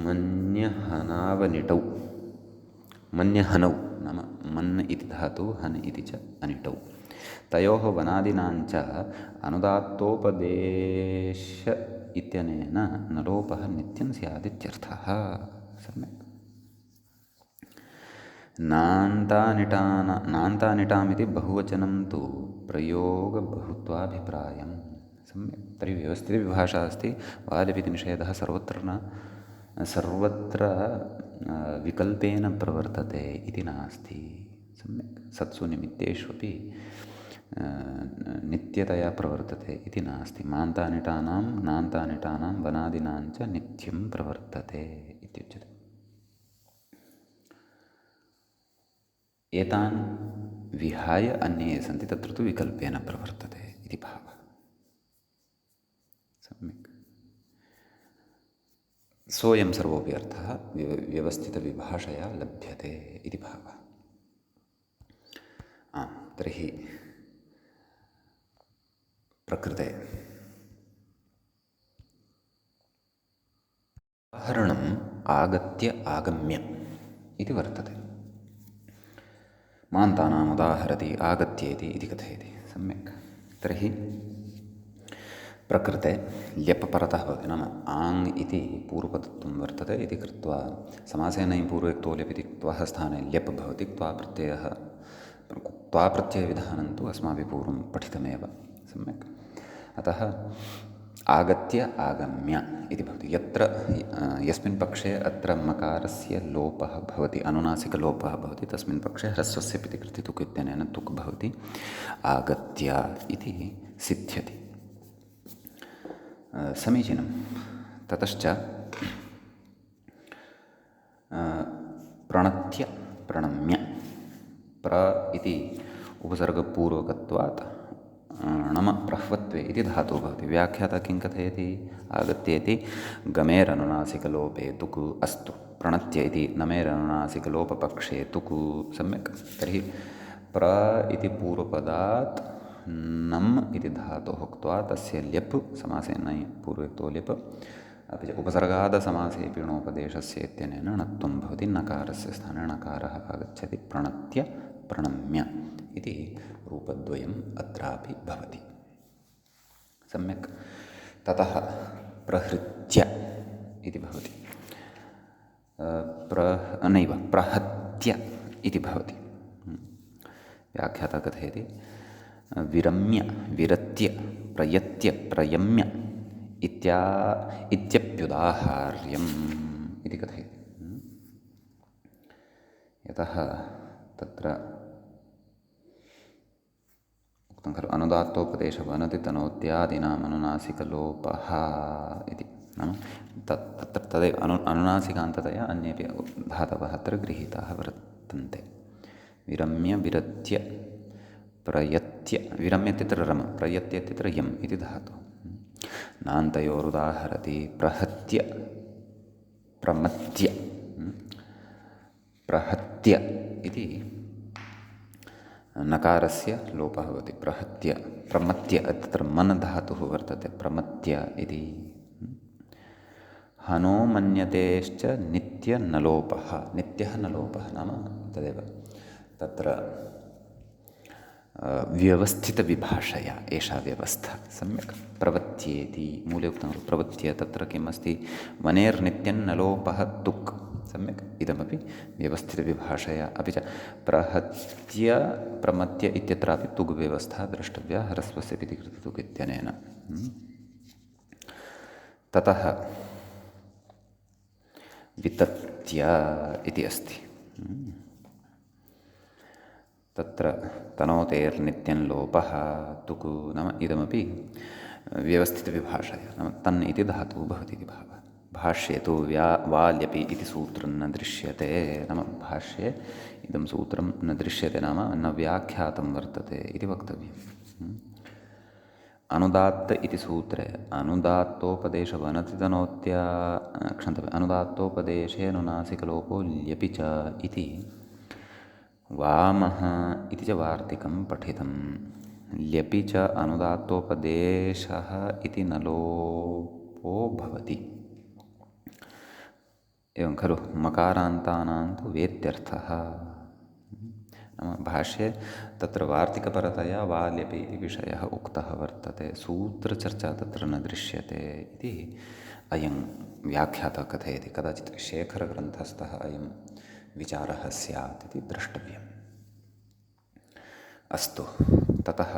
मन्यहनावनिटौ मन्यहनौ नाम मन् इति धातु हन् इति च अनिटौ तयोः वनादीनाञ्च अनुदात्तोपदेश इत्यनेन न लोपः नित्यं स्यादित्यर्थः। सम्यक्। नान्तानिटामिति बहुवचनं तु प्रयोगबहुत्वाभिप्रायम्। सम्यक्। तर्हि व्यवस्थितविभाषा अस्ति। वालिपिति निषेधः सर्वत्र विकल्पेन प्रवर्तते इति नास्ति। सम्यक्। सत्सु निमित्तेष्वपि नित्यतया प्रवर्तते इति नास्ति। नान्तानिटानां वनादीनाञ्च नित्यं प्रवर्तते इत्युच्यते। एतान् विहाय अन्ये ये सन्ति तत्र तु विकल्पेन प्रवर्तते इति भावः। सम्यक्। सोऽयं सर्वोऽपि अर्थः व्यवस्थितविभाषया लभ्यते इति भावः। तर्हि प्रकृते उदाहरणम् आगत्य आगम्य इति वर्तते। मान्तानाम् उदाहरति आगत्येति इति कथयति। सम्यक्। तर्हि प्रकृते ल्यप् परतः भवति। नाम आङ् इति पूर्वपदत्वं वर्तते इति कृत्वा समासेन पूर्वोक्तो ल्यप् इति क्त्वः स्थाने ल्यप् भवति। क्त्वाप्रत्ययविधानं तु अस्माभिः पूर्वं पठितमेव। सम्यक्। अतः आगत्य आगम्य इति भवति। यस्मिन् पक्षे अत्र मकारस्य लोपः भवति, अनुनासिकलोपः भवति, तस्मिन् पक्षे ह्रस्वस्य पिति कृति तुक् इत्यनेन तुक् भवति। आगत्य इति सिद्ध्यति। समीचीनं। ततश्च प्रणत्य प्रणम्य प्र इति उपसर्गपूर्वकत्वात् णम प्रह्वत्वे इति धातुः भवति। व्याख्याता किं कथयति? आगत्येति गमेरनुनासिकलोपे तुक् अस्तु, प्रणत्य इति नमेरनुनासिकलोपपक्षे तुक्। सम्यक्। तर्हि प्र इति पूर्वपदात् नम् इति धातोः उक्त्वा तस्य ल्यप् समासेन पूर्वोक्तो ल्यप् अपि च उपसर्गादसमासे पिणोपदेशस्य इत्यनेन णत्वं भवति। नकारस्य स्थाने णकारः आगच्छति। प्रणत्य प्रणम्य इति रूपद्वयम् अत्रापि भवति। सम्यक्। ततः प्रहृत्य इति भवति। प्रहत्य इति भवति। व्याख्याता कथयति विरम्य विरत्य प्रयत्य प्रयम्य इत्यप्युदाहार्यम् इति कथयति। यतः तत्र उक्तं खलु अनुदात्तोपदेशवनतितनोत्यादीनाम् अनुनासिकलोपः इति। नाम तत्र तदेव अनुनासिकान्ततया अन्येपि धातवः अत्र गृहीताः वर्तन्ते। विरम्य विरत्य प्रयत्य, विरम्यत्यत्र रम, प्रयत्यत्यत्र यम् इति धातुः। नान्तयोरुदाहरति प्रहत्य प्रमत्य प्रहत्य इति नकारस्य लोपः भवति। प्रहत्य प्रमत्य तत्र मन धातुः वर्तते। प्रमत्य इति हनो मन्यतेश्च नित्यनलोपः। नित्यः नलोपः नाम तदेव तत्र व्यवस्थितविभाषया एषा व्यवस्था। सम्यक्। प्रवत्येति मूले उक्तं प्रवत्य तत्र किम् अस्ति? वनेर्नित्यन्नलोपः तुक्। सम्यक्। इदमपि व्यवस्थितविभाषया। अपि च प्रहत्य प्रमत्य इत्यत्रापि तुग् व्यवस्था द्रष्टव्या ह्रस्वस्य पिति कृति तुक् इत्यनेन। ततः वितत्य इति अस्ति। तत्र तनोतेर्नित्यं लोपः तुक् नाम इदमपि व्यवस्थितविभाषया। नाम तन् इति धातुः भवति इति भावः। भाष्ये तु वाल्यपि इति सूत्रं न दृश्यते। नाम भाष्ये इदं सूत्रं न दृश्यते नाम न व्याख्यातं वर्तते इति वक्तव्यम्। अनुदात्त इति सूत्रे अनुदात्तोपदेशेऽनुनासिकलोपो ल्यपि च इति वामः इति च वार्तिकं पठितं। ल्यपि च अनुदात्तोपदेशः इति न लोपो भवति। एवं खलु मकारान्तानां तु वेत्यर्थः। नाम भाष्ये तत्र वार्तिकपरतया वा ल्यपि इति विषयः उक्तः वर्तते, सूत्रचर्चा तत्र न दृश्यते इति अयं व्याख्याता कथयति। कदाचित् शेखरग्रन्थस्थः अयं विचारः स्यात् इति द्रष्टव्यम्। अस्तु, ततः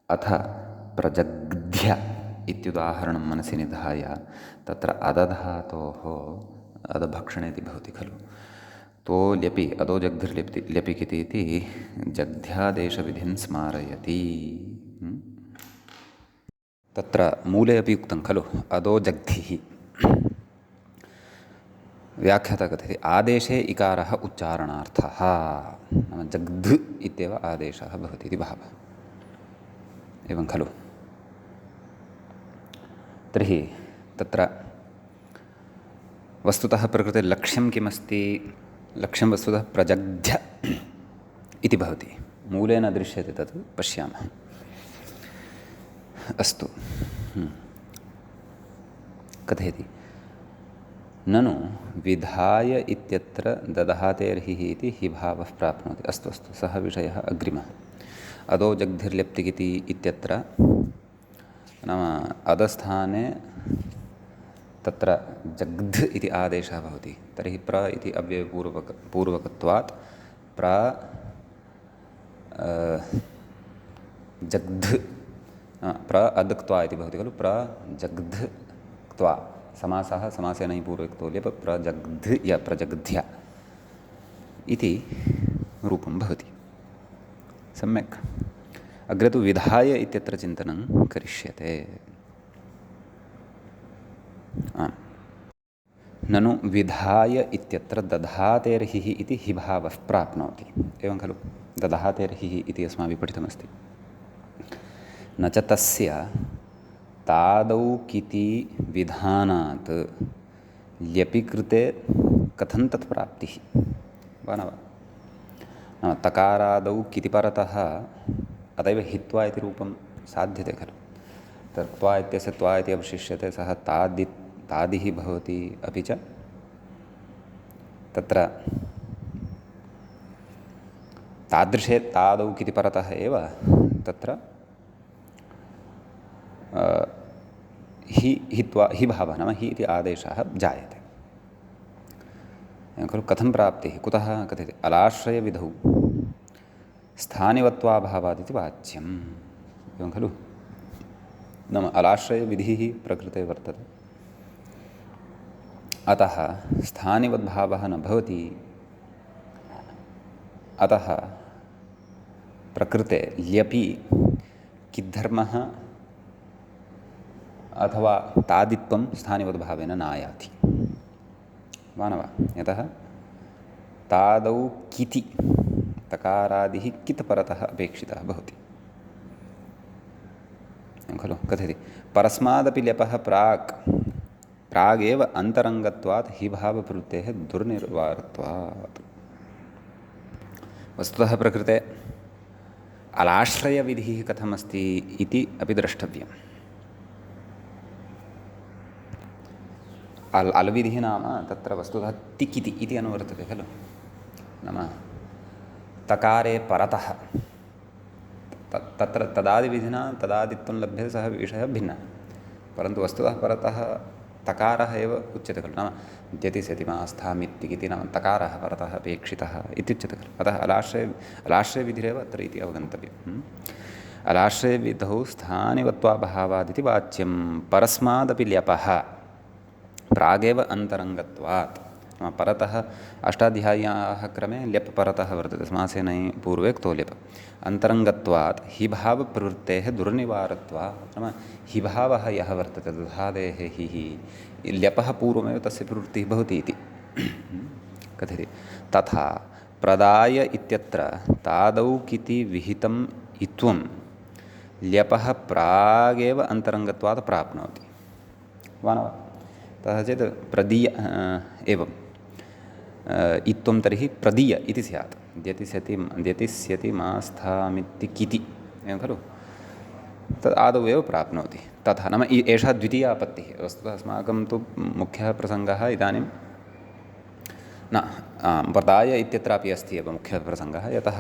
अथ प्रजग्ध्य इत्युदाहरणं मनसि निधाय तत्र अदधातोः अदभक्षणे इति भवति खलु, तो ल्यपि अदो जग्धिर्लिप्ति ल्यपिकिति इति जग्ध्यादेशविधिं स्मारयति। तत्र मूले अपि उक्तं खलु अदो जग्धिः। व्याख्याता कथयति आदेशे इकारः उच्चारणार्थः, नाम जग्ध् इत्येव आदेशः भवति इति भावः। एवं खलु। तर्हि तत्र वस्तुतः प्रकृते लक्ष्यं किमस्ति? लक्ष्यं वस्तुतः प्रजग्ध्य इति भवति। मूले न दृश्यते, तत् पश्यामः। अस्तु, कथयति ननु विधाय इत्यत्र ददहातेर्हिः इति हि भावः प्राप्नोति। अस्तु अस्तु, सः विषयः अग्रिमः। अदो जग्धिर्लिप्तिकिति इत्यत्र नाम अदस्थाने तत्र जग्ध् इति आदेशः भवति। तर्हि प्र इति अव्ययपूर्वकत्वात् जग्ध् प्र अदक्त्वा इति भवति खलु। प्र जग्ध् क्त्वा समासः समासेन हि पूर्वक्तो ल्यप प्रजग्ध् य प्रजग्ध्य इति रूपं भवति। सम्यक्। अग्रे तु विधाय इत्यत्र चिन्तनं करिष्यते। ननु विधाय इत्यत्र दधातेर्हिः इति हि भावः प्राप्नोति। एवं खलु, दधातेर्हिः इति अस्माभिः पठितमस्ति। न च तस्य तादौ किति विधानात् ल्यपि कृते कथं तत्प्राप्तिः वा न वा? नाम तकारादौ किति परतः अतैव हित्वा इति रूपं साध्यते खलु। तत्त्वा इत्यस्य त्वा इति अवशिष्यते, सः तादिः भवति। अपि च तत्र तादृशे तादौ किति परतः एव तत्र हि भावः, नाम हि इति आदेशः जायते खलु। कथं प्राप्तिः? कुतः कथयति? अलाश्रयविधौ स्थानिवत्वाभावादिति वाच्यम्। एवं खलु। नाम अलाश्रयविधिः प्रकृते वर्तते, अतः स्थानिवद्भावः न भवति। अतः प्रकृते ल्यपि किद्धर्मः अथवा तादित्वं स्थानिवद्भावेन नायाति वा न वा? यतः तादौ किति तकारादिः कित् परतः अपेक्षितः भवति खलु। कथयति परस्मादपि ल्यपः प्रागेव अन्तरङ्गत्वात् हि भावप्रवृत्तेः दुर्निर्वारत्वात्। वस्तुतः प्रकृते अलाश्रयविधिः कथमस्ति इति अपि द्रष्टव्यम्। अलविधिः नाम तत्र वस्तुतः तिकिति इति अनुवर्तते खलु। नाम तकारे परतः तत्र तदादिविधिना तदादित्वं लभ्यते, सः विषयः भिन्नः। परन्तु वस्तुतः परतः तकारः एव उच्यते खलु। नाम द्यतिसतिमास्थामित्तिकिति नाम तकारः परतः अपेक्षितः इत्युच्यते खलु। अतः अलाश्रयविधिरेव अत्र इति अवगन्तव्यम्। अलाश्रयविधौ स्थानिवत्वाभावादिति वाच्यं। परस्मादपि ल्यपः प्रागेव अन्तरङ्गत्वात्, नाम परतः अष्टाध्याय्याः क्रमे ल्यप् परतः वर्तते, समासेन पूर्वे क्तो ल्यप्। अन्तरङ्गत्वात् हि भावप्रवृत्तेः दुर्निवारत्वात्, नाम हि भावः यः वर्तते दधादेः हि ल्यपः पूर्वमेव तस्य प्रवृत्तिः भवति इति कथयति। तथा प्रदाय इत्यत्र तादौ किति विहितम् इत्वं ल्यपः प्रागेव अन्तरङ्गत्वात् प्राप्नोति वा न वा? तथा चेत् प्रदीय एवं इत्वं तर्हि प्रदीय इति स्यात्। द्यतिस्यति मास्थामिति किति एवं खलु तद् आदौ एव प्राप्नोति तथा नाम एषा द्वितीया आपत्तिः वस्तुतः अस्माकं तु मुख्यः प्रसङ्गः इदानीं न प्रदाय इत्यत्रापि अस्ति एव मुख्यः प्रसङ्गः यतः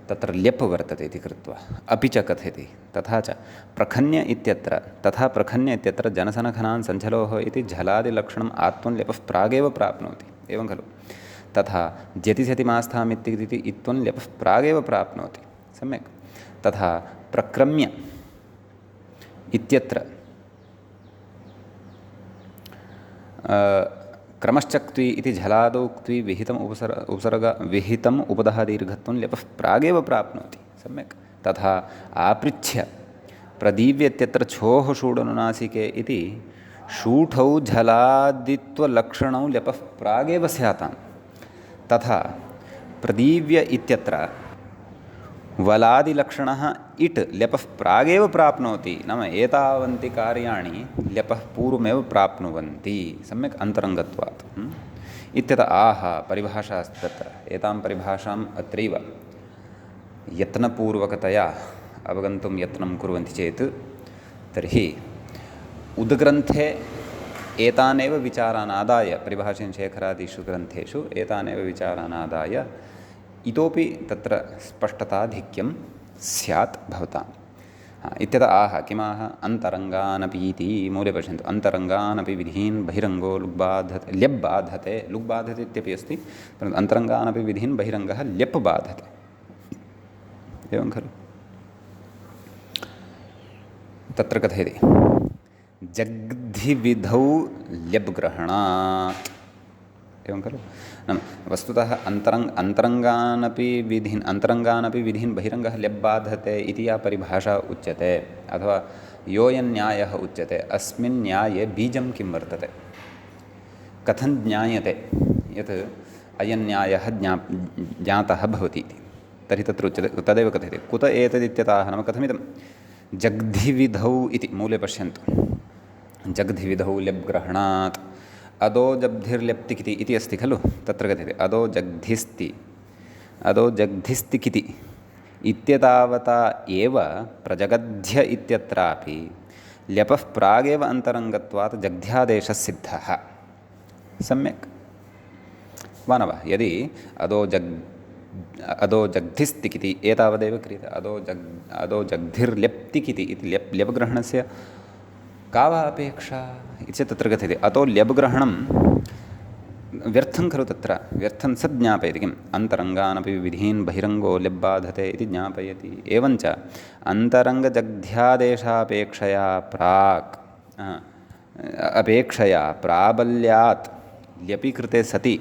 तत्र ल्यप् वर्तते इति कृत्वा अपि च कथयति तथा च प्रखन्य इत्यत्र तथा प्रखन्य इत्यत्र जनसनखनान् सञ्झलोः इति झलादिलक्षणम् आत्वन् ल्यपः प्रागेव प्राप्नोति एवं खलु तथा जतिशतिमास्थामित्येति इत्वन् ल्यपः प्रागेव प्राप्नोति सम्यक् तथा प्रक्रम्य इत्यत्र क्रमश्चक्त्वी इति झलादौ क्त्वी विहितम् उपदः दीर्घत्वं ल्यपः प्रागेव प्राप्नोति सम्यक् तथा आपृच्छ्य प्रदीव्य इत्यत्र छोः षूडनुनासिके इति षूठौ झलादित्वलक्षणौ ल्यपः प्रागेव स्याताम् तथा प्रदीव्य इत्यत्र वलादिलक्षणः इट् ल्यपः प्रागेव प्राप्नोति नाम एतावन्ति कार्याणि ल्यपः पूर्वमेव प्राप्नुवन्ति सम्यक् अन्तरङ्गत्वात् इत्यतः आह परिभाषा अस्ति तत्र एतां परिभाषाम् अत्रैव यत्नपूर्वकतया अवगन्तुं यत्नं कुर्वन्ति चेत् तर्हि उद्ग्रन्थे एतानेव विचारान् आदाय परिभाषेन शेखरादिषु ग्रन्थेषु एतानेव विचारान् आदाय इतोपि तत्र स्पष्टताधिक्यं स्यात् भवताम् इत्यतः आह किमाह अन्तरङ्गानपि इति मूले पश्यन्तु अन्तरङ्गानपि विधीन् बहिरङ्गो ल्यप् बाधते लुग् बाधते इत्यपि अस्ति परन्तु अन्तरङ्गानपि विधीन् बहिरङ्गः ल्यप् बाधते एवं खलु तत्र कथयति जग्धिविधौ ल्यप् ग्रहणात् एवं खलु नाम वस्तुतः अन्तरङ्गानपि विधीन् बहिरङ्गः ल्यप् बाधते इति या परिभाषा उच्यते अथवा योऽयं न्यायः उच्यते अस्मिन् न्याये बीजं किं वर्तते कथं ज्ञायते यत् अयं न्यायः ज्ञातः भवति इति तर्हि तत्र उच्यते तदेव कथयति कुत एतदित्यतः नाम कथमिदं जग्धिविधौ इति मूले पश्यन्तु जग्धिविधौ ल्यप् ग्रहणात् अदो जग्धिर्ल्यप्तिकिति इति अस्ति खलु तत्र कथ्यते अदो जग्धिस्तिकिति इत्यतावता एव प्रजगध्य इत्यत्रापि ल्यपः प्रागेव अन्तरङ्गत्वात् जग्ध्यादेशः सिद्धः सम्यक् वा न वा यदि अदो जग्धिस्तिकिति एतावदेव क्रियते अदो जग्धिर्ल्यप्तिकिति इति ल्यप् ग्रहणस्य का वा अपेक्षा इति तत्र कथ्यते अतो ल्यप् ग्रहणं व्यर्थं खलु तत्र व्यर्थं सद् ज्ञापयति किम् अन्तरङ्गानपि विधीन् बहिरङ्गो ल्यप् बाधते इति ज्ञापयति एवञ्च अन्तरङ्गजग्ध्यादेशापेक्षया प्राबल्यात् ल्यपि कृते सति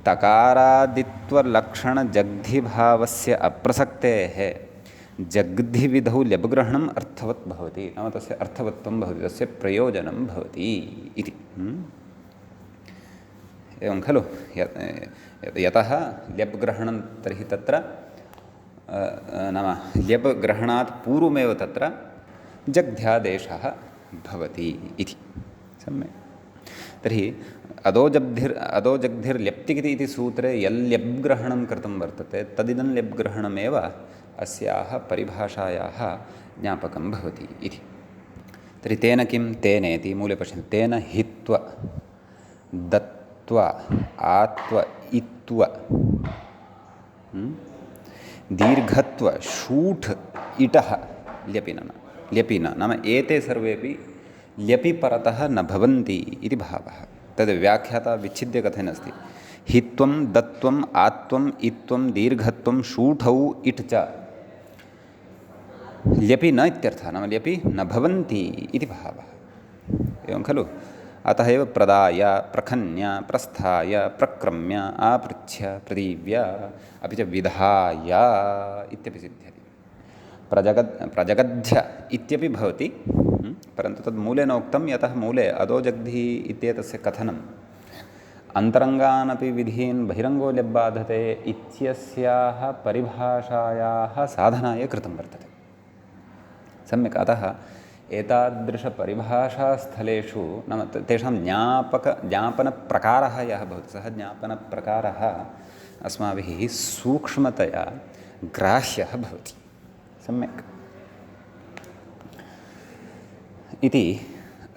तकारादित्वलक्षणजग्धिभावस्य अप्रसक्तेः जग्धिविधौ ल्यप् ग्रहणम् अर्थवत् भवति नाम तस्य अर्थवत्वं भवति तस्य प्रयोजनं भवति इति एवं खलु यतः ल्यप् ग्रहणं तर्हि तत्र नाम ल्यप् ग्रहणात् पूर्वमेव तत्र जग्ध्यादेशः भवति इति सम्यक् तर्हि अदो जग्धिर्ल्यप्तिकिति इति सूत्रे यल्ल्यप् ग्रहणं कृतं वर्तते तदिदं ल्यप् ग्रहणमेव अस्याः परिभाषायाः ज्ञापकं भवति इति तर्हि तेन किं तेनेति मूले पश्यन्तु तेन हित्वा दत्त्वा आत्व इत्व दीर्घत्व शूठ् इटः ल्यपिन नाम एते सर्वेपि ल्यपि परतः न भवन्ति इति भावः तद् व्याख्याता विच्छिद्य कथने अस्ति हित्वं दत्त्वम् आत्वम् इत्वं दीर्घत्वं शूठौ इट् च ल्यपि न इत्यर्थः नाम ल्यपि न भवन्ति इति भावः एवं खलु अतः एव प्रदाय प्रखन्य प्रस्थाय प्रक्रम्य आपृच्छ्य प्रदीव्य अपि च विधाय इत्यपि सिद्ध्यति प्रजगध्य इत्यपि भवति परन्तु तद् मूलेन उक्तं यतः मूले अदो जग्धि इत्येतस्य कथनम् अन्तरङ्गानपि विधीन् बहिरङ्गो ल्यप् बाधते इत्यस्याः परिभाषायाः साधनाय कृतं वर्तते सम्यक् अतः एतादृशपरिभाषास्थलेषु नाम तेषां ज्ञापनप्रकारः यः भवति सः ज्ञापनप्रकारः अस्माभिः सूक्ष्मतया ग्राह्यः भवति सम्यक् इति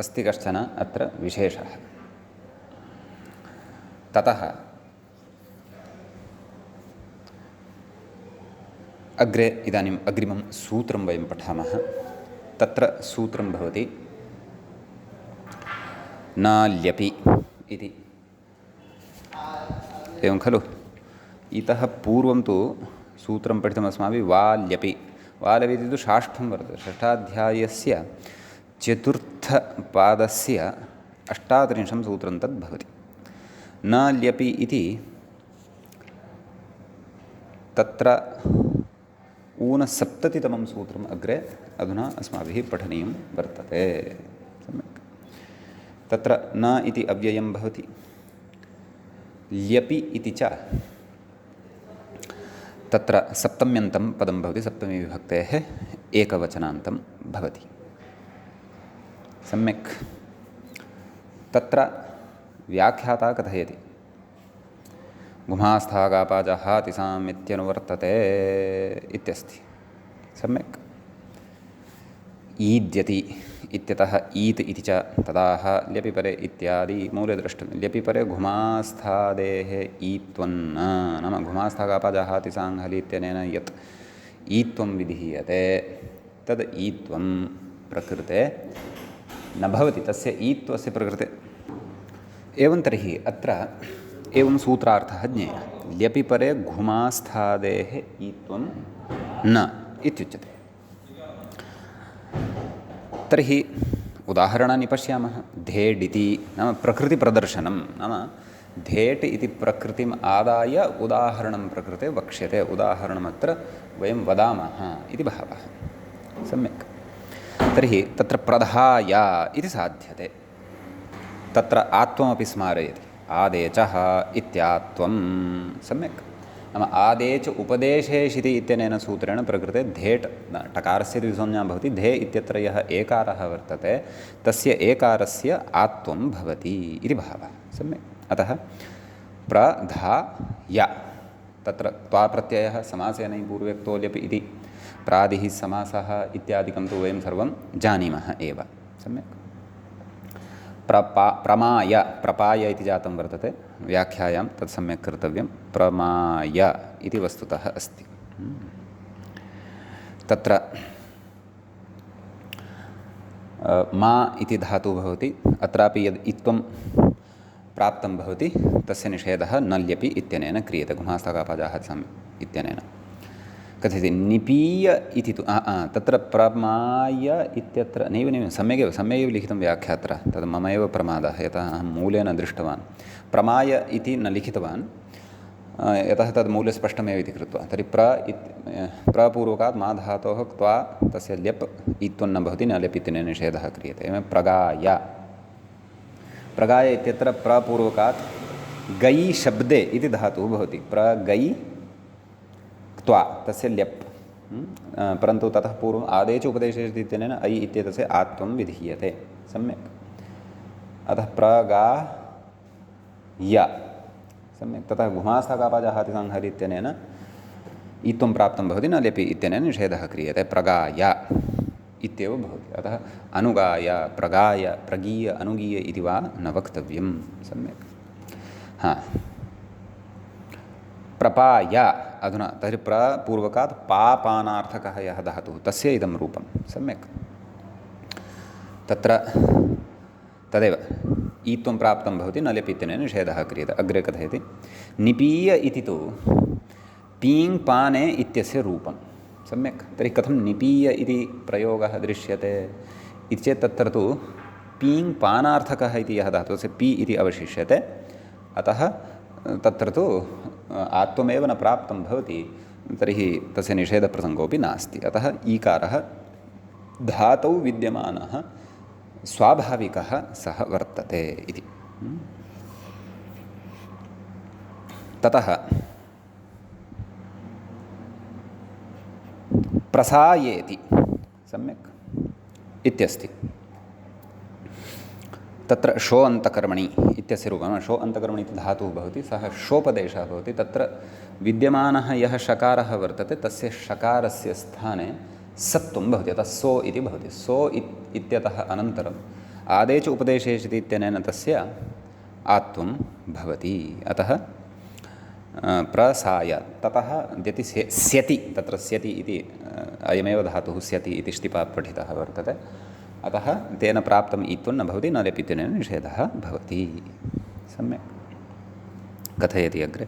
अस्ति कश्चन अत्र विशेषः। ततः अग्रे इदानीम् अग्रिमं सूत्रं वयं पठामः। तत्र सूत्रं भवति न ल्यपि इति। एवं खलु? इतः पूर्वं तु सूत्रं पठितम् अस्माभिः वा ल्यपि। वा ल्यपि इति तु षष्ठं वर्तते। षष्ठाध्यायस्य चतुर्थपादस्य 38 सूत्रं तद् भवति। न ल्यपि इति तत्र ऊनसप्ततितमं सूत्रम् अग्रे अधुना अस्माभिः पठनीयं वर्तते। सम्यक्। तत्र न इति अव्ययं भवति, ल्यपि इति च तत्र सप्तम्यन्तं पदं भवति, सप्तमीविभक्तेः एकवचनान्तं भवति। सम्यक्। तत्र व्याख्याता कथयति गुमास्थागापाजहातिसाम् इत्यनुवर्तते इत्यस्ति। सम्यक्। ईद्यति इत्यतः ईत् इति च तदाह ल्यपि परे इत्यादि मूले द्रष्टुं। ल्यपि परे घुमास्थादेः ईत्वन्न नाम घुमास्थागापाजहातिसाङ् हलि इत्यनेन यत् ईत्वं विधीयते तद् ईत्वं प्रकृते न भवति, तस्य ईत्वस्य प्रकृते। एवं तर्हि अत्र एवं सूत्रार्थः ज्ञेयः। ल्यपि परे घुमास्थादेः ईत्वं न इत्युच्यते। तर्हि उदाहरणानि पश्यामः। धेड् इति नाम प्रकृतिप्रदर्शनं, नाम धेट् इति प्रकृतिम् आदाय उदाहरणं प्रकृते वक्ष्यते। उदाहरणमत्र वयं वदामः इति भावः। सम्यक्। तर्हि तत्र प्रधाय इति साध्यते। तत्र आत्वमपि स्मारयति। आदेचः इत्यात्वं। सम्यक्। नाम आदेच उपदेशेषिति इत्यनेन सूत्रेण प्रकृते धेट् टकारस्य द्विसंज्ञा भवति। धे इत्यत्र यः एकारः वर्तते तस्य एकारस्य आत्वं भवति इति भावः। सम्यक्। अतः प्रधाय तत्र त्वाप्रत्ययः समासेन पूर्वोक्तो ल्यपि इति प्रादिः समासः इत्यादिकं तु वयं सर्वं जानीमः एव। सम्यक्। प्रमाय प्रपाय इति जातं वर्तते व्याख्यायां, तत् सम्यक् कर्तव्यं। प्रमाय इति वस्तुतः अस्ति। तत्र मा इति धातुः भवति। अत्रापि यद् इत्वं प्राप्तं भवति तस्य निषेधः न ल्यपि इत्यनेन क्रियते। गुमास्थागापाजाहातिसाम् इत्यनेन कथयति। निपीय इति तु तत्र प्रमाय इत्यत्र नैव सम्यगेव लिखितं व्याख्यात्र। तद् मम एव प्रमादः, यतः अहं मूले न दृष्टवान्। प्रमाय इति न लिखितवान्, यतः तद् मूले स्पष्टमेव इति कृत्वा। तर्हि प्रपूर्वकात् मा धातोः क्त्वा तस्य ल्यप् इत्वं न भवति, न ल्यप् इत्यनेन निषेधः क्रियते। एवं प्रगाय इत्यत्र प्रपूर्वकात् गै शब्दे इति धातुः भवति। प्रगै त्वा तस्य ल्यप्, परन्तु ततः पूर्वम् आदेच उपदेशेषिति इत्यनेन ऐ इत्येतस्य आत्वं विधीयते। सम्यक्। अतः प्रगाय। सम्यक्। ततः गुमास्थागापाजाहातिसाङ् हलि इत्यनेन ईत्वं प्राप्तं भवति, न ल्यपि इत्यनेन निषेधः क्रियते। प्रगाय इत्येव भवति। अतः अनुगाय, प्रगाय, प्रगीय, अनुगीय इति वा न वक्तव्यं। सम्यक्। प्रपाय अधुना तर्हि प्रपूर्वकात् पापानार्थकः यः धातुः तस्य इदं रूपं। सम्यक्। तत्र तदेव ईत्वं प्राप्तं भवति, न ल्यपि इत्यनेन निषेधः क्रियते। अग्रे कथयति निपीय इति तु पीङ् पाने इत्यस्य रूपं। सम्यक्। तर्हि कथं निपीय इति प्रयोगः दृश्यते इति चेत् तत्र तु पीङ् पानार्थकः इति यः धातुः तस्य पी इति अवशिष्यते। अतः तत्र तु आत्वमेव न प्राप्तं भवति, तर्हि तस्य निषेधप्रसङ्गोऽपि नास्ति। अतः ईकारः धातौ विद्यमानः स्वाभाविकः सः वर्तते इति। ततः प्रसायेति। सम्यक् इत्यस्ति। तत्र शो अन्तकर्मणि इत्यस्य रूपं शो अन्तकर्मणि इति धातुः भवति, सः शोपदेशः भवति। तत्र विद्यमानः यः षकारः वर्तते तस्य षकारस्य स्थाने सत्वं भवति, अतः सो इति भवति। सो इत्यतः अनन्तरम् आदेश उपदेशेषिति इत्यनेन तस्य आत्वं भवति। अतः प्रसाय ततः द्यति स्यति, तत्र स्यति इति अयमेव धातुः स्यति इति ष्टिपात् पठितः वर्तते। अतः तेन प्राप्तम् ईत्वं न भवति, न ल्यपित्वेन निषेधः भवति। सम्यक् कथयति अग्रे।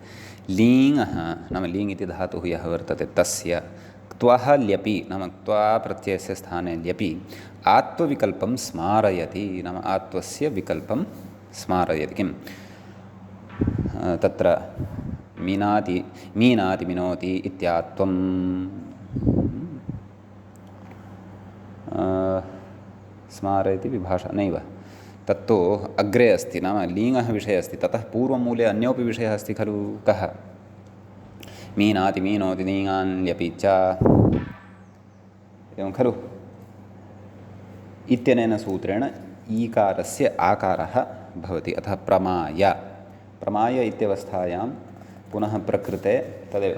लीङः नाम लीङ् इति धातुः यः वर्तते तस्य क्त्वः ल्यपि नाम क्त्वा प्रत्ययस्य स्थाने ल्यपि आत्वविकल्पं स्मारयति, नाम आत्वस्य विकल्पं स्मारयति। किं तत्र मीनाति मिनोति इत्यात्वं स्मारयति विभाषा नैव, तत्तु अग्रे अस्ति, नाम लीङः विषयः अस्ति, ततः पूर्वमूले अन्योपि विषयः अस्ति खलु। कः? मीनाति मीनोति लीङान् ल्यपि च, एवं खलु। इत्यनेन सूत्रेण ईकारस्य आकारः भवति। अतः प्रमाय, प्रमाय इत्यवस्थायां पुनः प्रकृते तदेव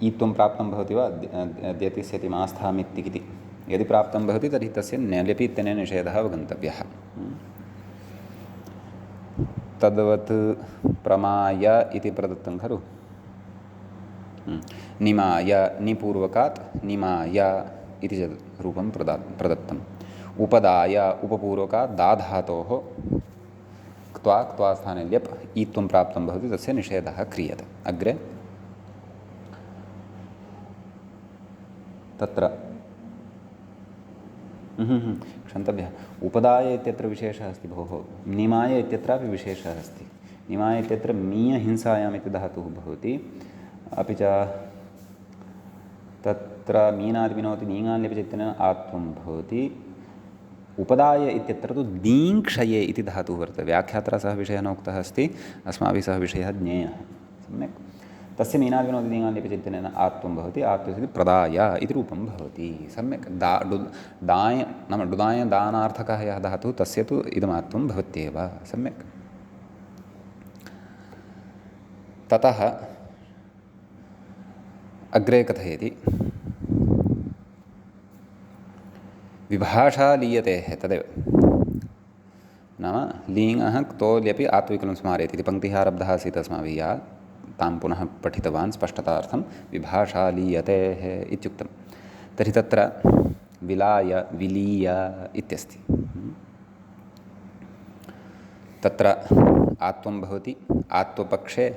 ईत्वं प्राप्तं भवति वा द्यति स्यति मास्थामित्तिकिति। यदि प्राप्तं भवति तर्हि तस्य ल्यपि इत्यनेन निषेधः अवगन्तव्यः। तद्वत् प्रमाय इति प्रदत्तं खलु। निमाय निपूर्वकात् निमाय इति रूपं प्रदत्तम्। उपदाय उपपूर्वकात् दाधातोः क्त्वा क्त्वा स्थाने ल्यप् ईत्वं प्राप्तं भवति, तस्य निषेधः क्रियते। अग्रे तत्र क्षन्तव्यः, उपदाय इत्यत्र विशेषः अस्ति भोः, निमाय इत्यत्रापि विशेषः अस्ति। निमाय इत्यत्र मीयहिंसायाम् इति धातुः भवति, अपि च तत्र मीनादि विनोति नीङान् ल्यपि इत्यनेन आत्वं भवति। उपदाय इत्यत्र तु दीङ्क्षये इति धातुः वर्तते। व्याख्यात्रा सः विषयः नोक्तः अस्ति, अस्माभिः सः विषयः ज्ञेयः। सम्यक्। तस्य मीनादि विनोति नीङान् ल्यपि इत्यनेन आत्वं भवति, आत्वस्य प्रदाय इति रूपं भवति। सम्यक्। दाय नाम डुदाय दानार्थकः यः धातुः तस्य तु इदमात्वं भवत्येव। सम्यक्। ततः अग्रे कथयति विभाषा लीयते, तदेव नाम लीङः क्तो ल्यपि आत्वविकलं स्मारयति इति पङ्क्तिः आरब्धः आसीत् अस्माभिः, या तां पुनः पठितवान् स्पष्टतार्थं। विभाषा लीयते इत्युक्तं। तर्हि तत्र विलाय विलीय इत्यस्ति। तत्र आत्वं भवति, आत्वपक्षे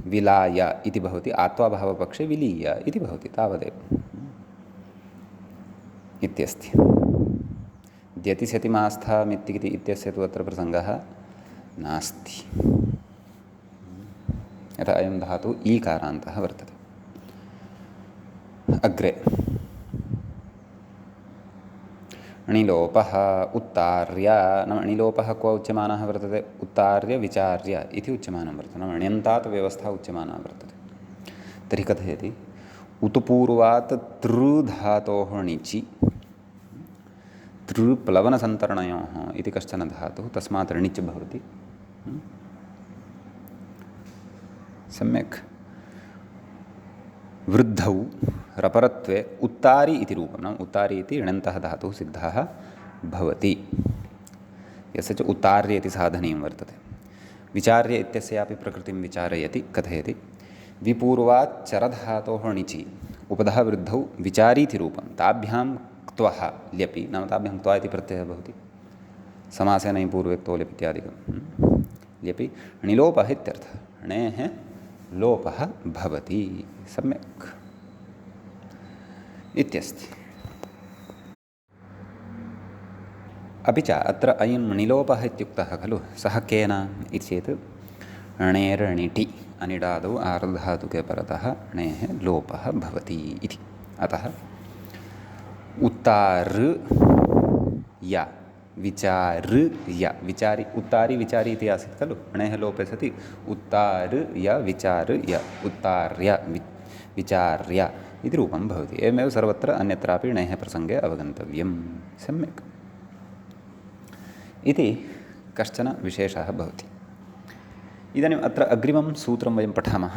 विलाय इति भवति, आत्वाभावपक्षे विलीय इति भवति, तावदेव इत्यस्ति। द्यति स्यति मास्थामित्तिकिति इत्यस्य तु अत्र प्रसङ्गः नास्ति, यथा अयं धातुः ईकारान्तः वर्तते। अग्रे अणिलोपः उत्तार्य, नाम अणिलोपः क्व उच्यमानः वर्तते? उत्तार्य विचार्य इति उच्यमानं वर्तते, नाम अण्यन्तात् व्यवस्था उच्यमाना वर्तते। तर्हि कथयति उतुपूर्वात् तृ धातोः णिचि तृ प्लवनसन्तरणयोः इति कश्चन धातुः, तस्मात् णिच् भवति। सम्यक्। वृद्धौ रपरत्वे उत्तारि इति रूपं, नाम उत्तारि इति णन्तः धातुः सिद्धः भवति, यस्य च उत्तार्य इति साधनीयं वर्तते। विचार्य इत्यस्यापि प्रकृतिं विचारयति। कथयति विपूर्वात् चरधातोः णिचि उपधः वृद्धौ विचारीति रूपं, ताभ्यां क्त्वः ल्यपि, नाम ताभ्यां क्त्वा इति प्रत्ययः भवति, समासेन पूर्वे क्तो ल्यपि इत्यादिकं ल्यपि णिलोपः इत्यर्थः, णेः लोपः भवति। सम्यक् इत्यस्ति। अपि च अत्र अयं णिलोपः इत्युक्तः खलु, सः केन इति चेत् णेर्णिटि अनिडादौ आर्धधातुके परतः णेः लोपः भवति इति। अतः उत्तार्य विचार्य, विचारि उत्तारि विचारि इति आसीत् खलु, णेः लोपे सति उत्तार्य विचार्य उत्तार्य विचार्य इति रूपं भवति। एवमेव सर्वत्र अन्यत्रापि णेः प्रसङ्गे अवगन्तव्यं। सम्यक् इति कश्चन विशेषः भवति। इदानीम् अत्र अग्रिमं सूत्रं वयं पठामः।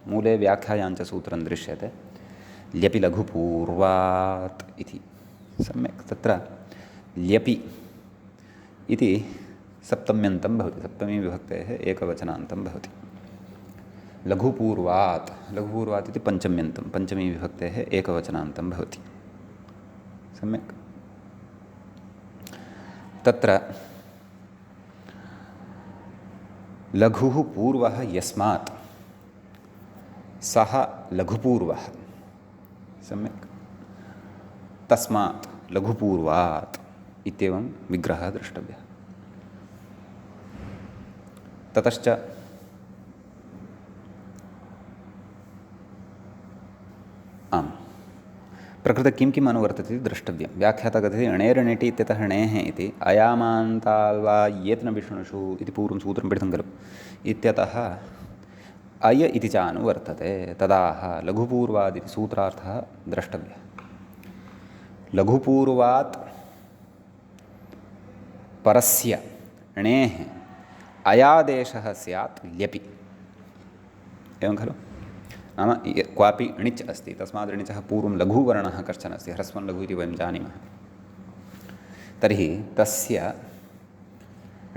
मूले व्याख्यायाञ्च सूत्रं दृश्यते, ल्यपि लघुपूर्वात् इति। सम्यक्, तत्र ल्यपि इति सप्तम्यन्तं भवति, सप्तमी विभक्तेः एकवचनान्तं भवति। लघुपूर्वात्, लघुपूर्वात् इति पञ्चम्यन्तं, पञ्चमी विभक्तेः एकवचनान्तं भवति। सम्यक्, तत्र लघुः पूर्वः यस्मात् सः लघुपूर्वः। सम्यक्, तस्मात् लघुपूर्वात् इत्येवं विग्रहः द्रष्टव्यः। ततश्च आम्, प्रकृते किं किम् अनुवर्तते इति द्रष्टव्यं। व्याख्याता कथयति णेरणिटि इत्यतः णेः इति अयामान्ताल्वा येत्न विष्णुषु इति पूर्वं सूत्रं पठितं खलु, इत्यतः अय इति च अनुवर्तते। तदाह लघुपूर्वादिति सूत्रार्थः द्रष्टव्यः। लघुपूर्वात् परस्य णेः अयादेशः स्यात् ल्यपि, एवं खलु। नाम क्वापि णिच् अस्ति, तस्मात् णिचः पूर्वं लघुवर्णः कश्चन अस्ति, ह्रस्वं लघु इति वयं जानीमः। तर्हि तस्य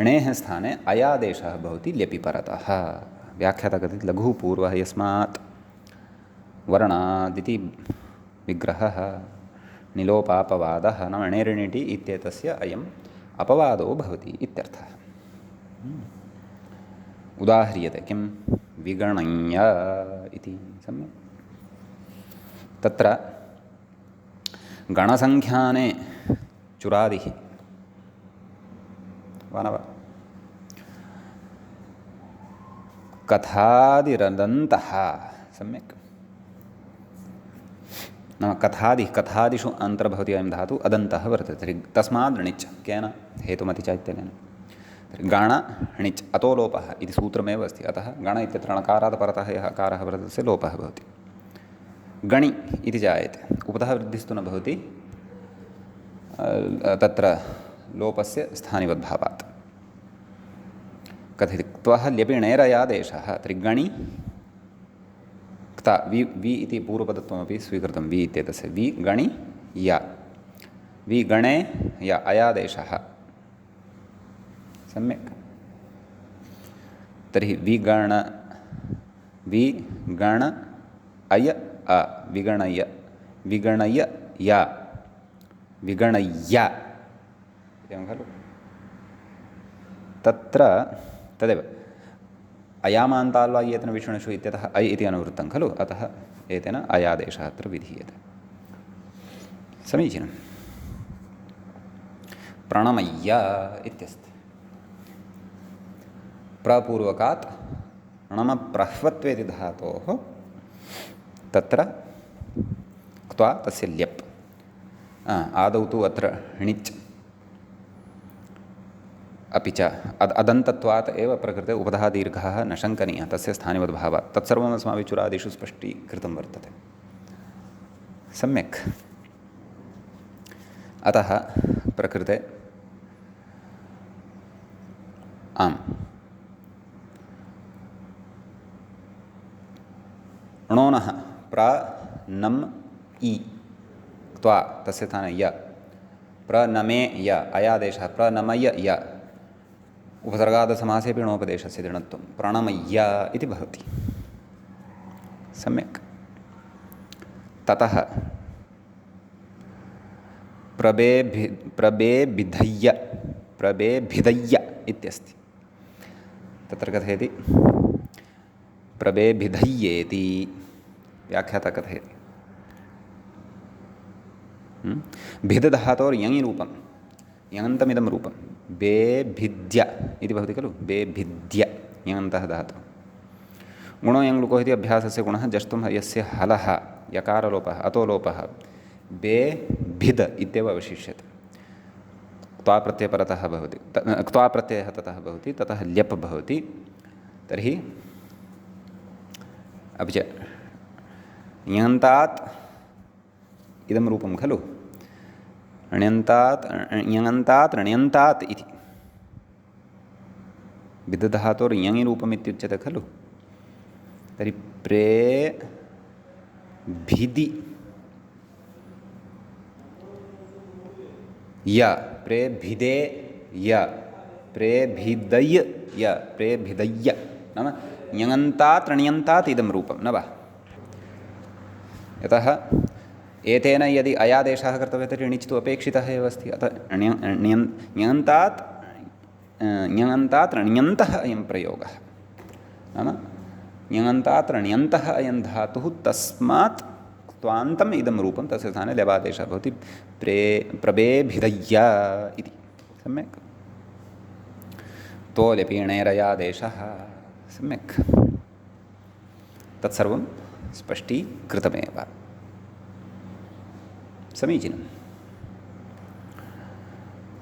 णेः स्थाने अयादेशः भवति ल्यपि परतः। व्याख्याता कथयति लघुः पूर्वः यस्मात् वर्णादिति विग्रहः निलोपापवादः, नाम णेरिणिटि इत्येतस्य अयम् अपवादो भवति इत्यर्थः। उदाह्रियते किं, विगणय्य इति। सम्यक्, तत्र गणसङ्ख्याने चुरादिः वा न वा, कथादिरदन्तः। सम्यक्, नाम कथादिषु अन्तर्भवति अयं धातु अदन्तः वर्तते। तर्हि तस्माद् णिच् केन, हेतुमति च इत्यनेन। गण णिच् अतो लोपः इति सूत्रमेव अस्ति। अतः गण इत्यत्र णकारात् परतः यः अकारः वर्तते तस्य लोपः भवति। गणि इति जायते, उपतः वृद्धिस्तु न भवति तत्र लोपस्य स्थानिवद्भावात्। कथयति क्त्वः ल्यपि णेरयादेशः। तर्हि गणि क्ता वि वि इति पूर्वपदत्वमपि स्वीकृतं, वि इत्येतस्य वि गणि य, वि गणे य अयादेशः। सम्यक्, तर्हि विगण अय अ विगणय, विगणय य, विगणय्य, एवं खलु। तत्र तदेव अयामान्ताल्वा येतन विष्णुषु इत्यतः अय इति अनुवृत्तं खलु, अतः एतेन अयादेशः अत्र विधीयते। समीचीनं। प्रणमय्य इत्यस्ति, प्रपूर्वकात् णमप्रह्वत्वेति धातोः तत्र क्त्वा तस्य ल्यप्। आदौ तु अत्र णिच् अपि च अदन्तत्वात् एव प्रकृते उपधः दीर्घः न शङ्कनीयः तस्य स्थानिवद्भावात्। तत्सर्वम् अस्माभिः चुरादिषु स्पष्टीकृतं वर्तते। सम्यक्, अतः प्रकृते आम् णोनः प्रनम् इ क्त्वा तस्य स्थाने य, प्रनमे य अयादेशः, प्रनमय य उपसर्गादसमासेऽपि णोपदेशस्य दृढत्वं, प्रणमय्य इति भवति। सम्यक्, ततः प्रबेभिधय्य इत्यस्ति। तत्र कथयति प्रबेभिधय्येति, व्याख्याता कथयति भिद धातोर् यङि रूपं, यङन्तमिदं रूपं बेभिद्य इति भवति खलु, बेभिद्य यङन्तः धातुः। गुणो यङ् लुको इति अभ्यासस्य गुणः जष्टुं यस्य हलः यकारलोपः अतो लोपः बेभिद इत्येव अवशिष्यते। क्त्वा प्रत्ययपरतः भवति, क्त्वा प्रत्ययः ततः भवति, ततः ल्यप् भवति। तर्हि अपि च यङन्तात् इदं रूपं खलु, ण्यन्तात् ण्यङन्तात् ण्यन्तात् इति भिदधातोर् यङि रूपम् इत्युच्यते खलु। तर्हि प्रे भिदि य प्रेभिदे य प्रेभिदय य प्रेभिदय्य नाम ञङन्तात् णियन्तात् इदं रूपं न वा। यतः एतेन यदि अयादेशः कर्तव्यः तर्हि णिच् तु अपेक्षितः एव अस्ति। अतः ञङन्तात् णियन्तः अयं प्रयोगः नाम ञङन्तात् णियन्तः अयं धातुः, तस्मात् त्वान्तम् इदं रूपं, तस्य स्थाने लेवादेशः भवति प्रबेभिदय्य इति। सम्यक्। तोलिपीणेरयादेशः। सम्यक्। तत्सर्वं स्पष्टीकृतमेव। समीचीनं।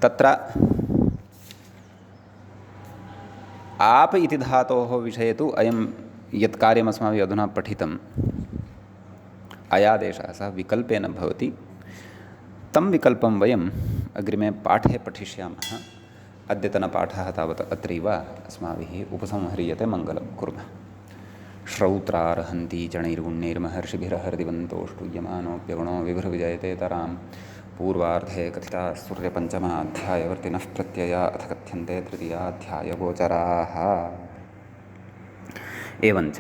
तत्र आप इति धातोः विषये तु अयं यत् कार्यम् अस्माभिः अधुना पठितम्, अयादेशः सः विकल्पेन भवति। तं विकल्पं वयम् अग्रिमे पाठे पठिष्यामः। अद्यतनपाठः तावत् अत्रैव अस्माभिः उपसंह्रियते। मङ्गलं कुर्मः। श्रौत्रार्हन्ति चणैर्गुण्यैर्महर्षिभिरहरिदिवन्तोऽष्टुयमानोऽप्यगुणो विभुर्विजयते तरां पूर्वार्धे कथिता सूर्यपञ्चमाध्यायवर्तिनः प्रत्यया अथ कथ्यन्ते तृतीयाध्यायगोचराः। एवञ्च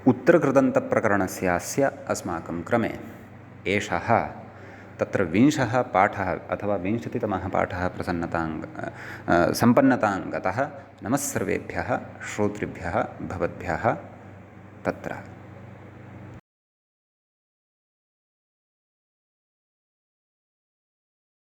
उत्तरकृदन्तप्रकरणस्यास्य अस्माकं क्रमे एषः तत्र 20 पाठः अथवा 20तमः पाठः सम्पन्नतां गतः। नमः सर्वेभ्यः श्रोतृभ्यः भवद्भ्यः तत्र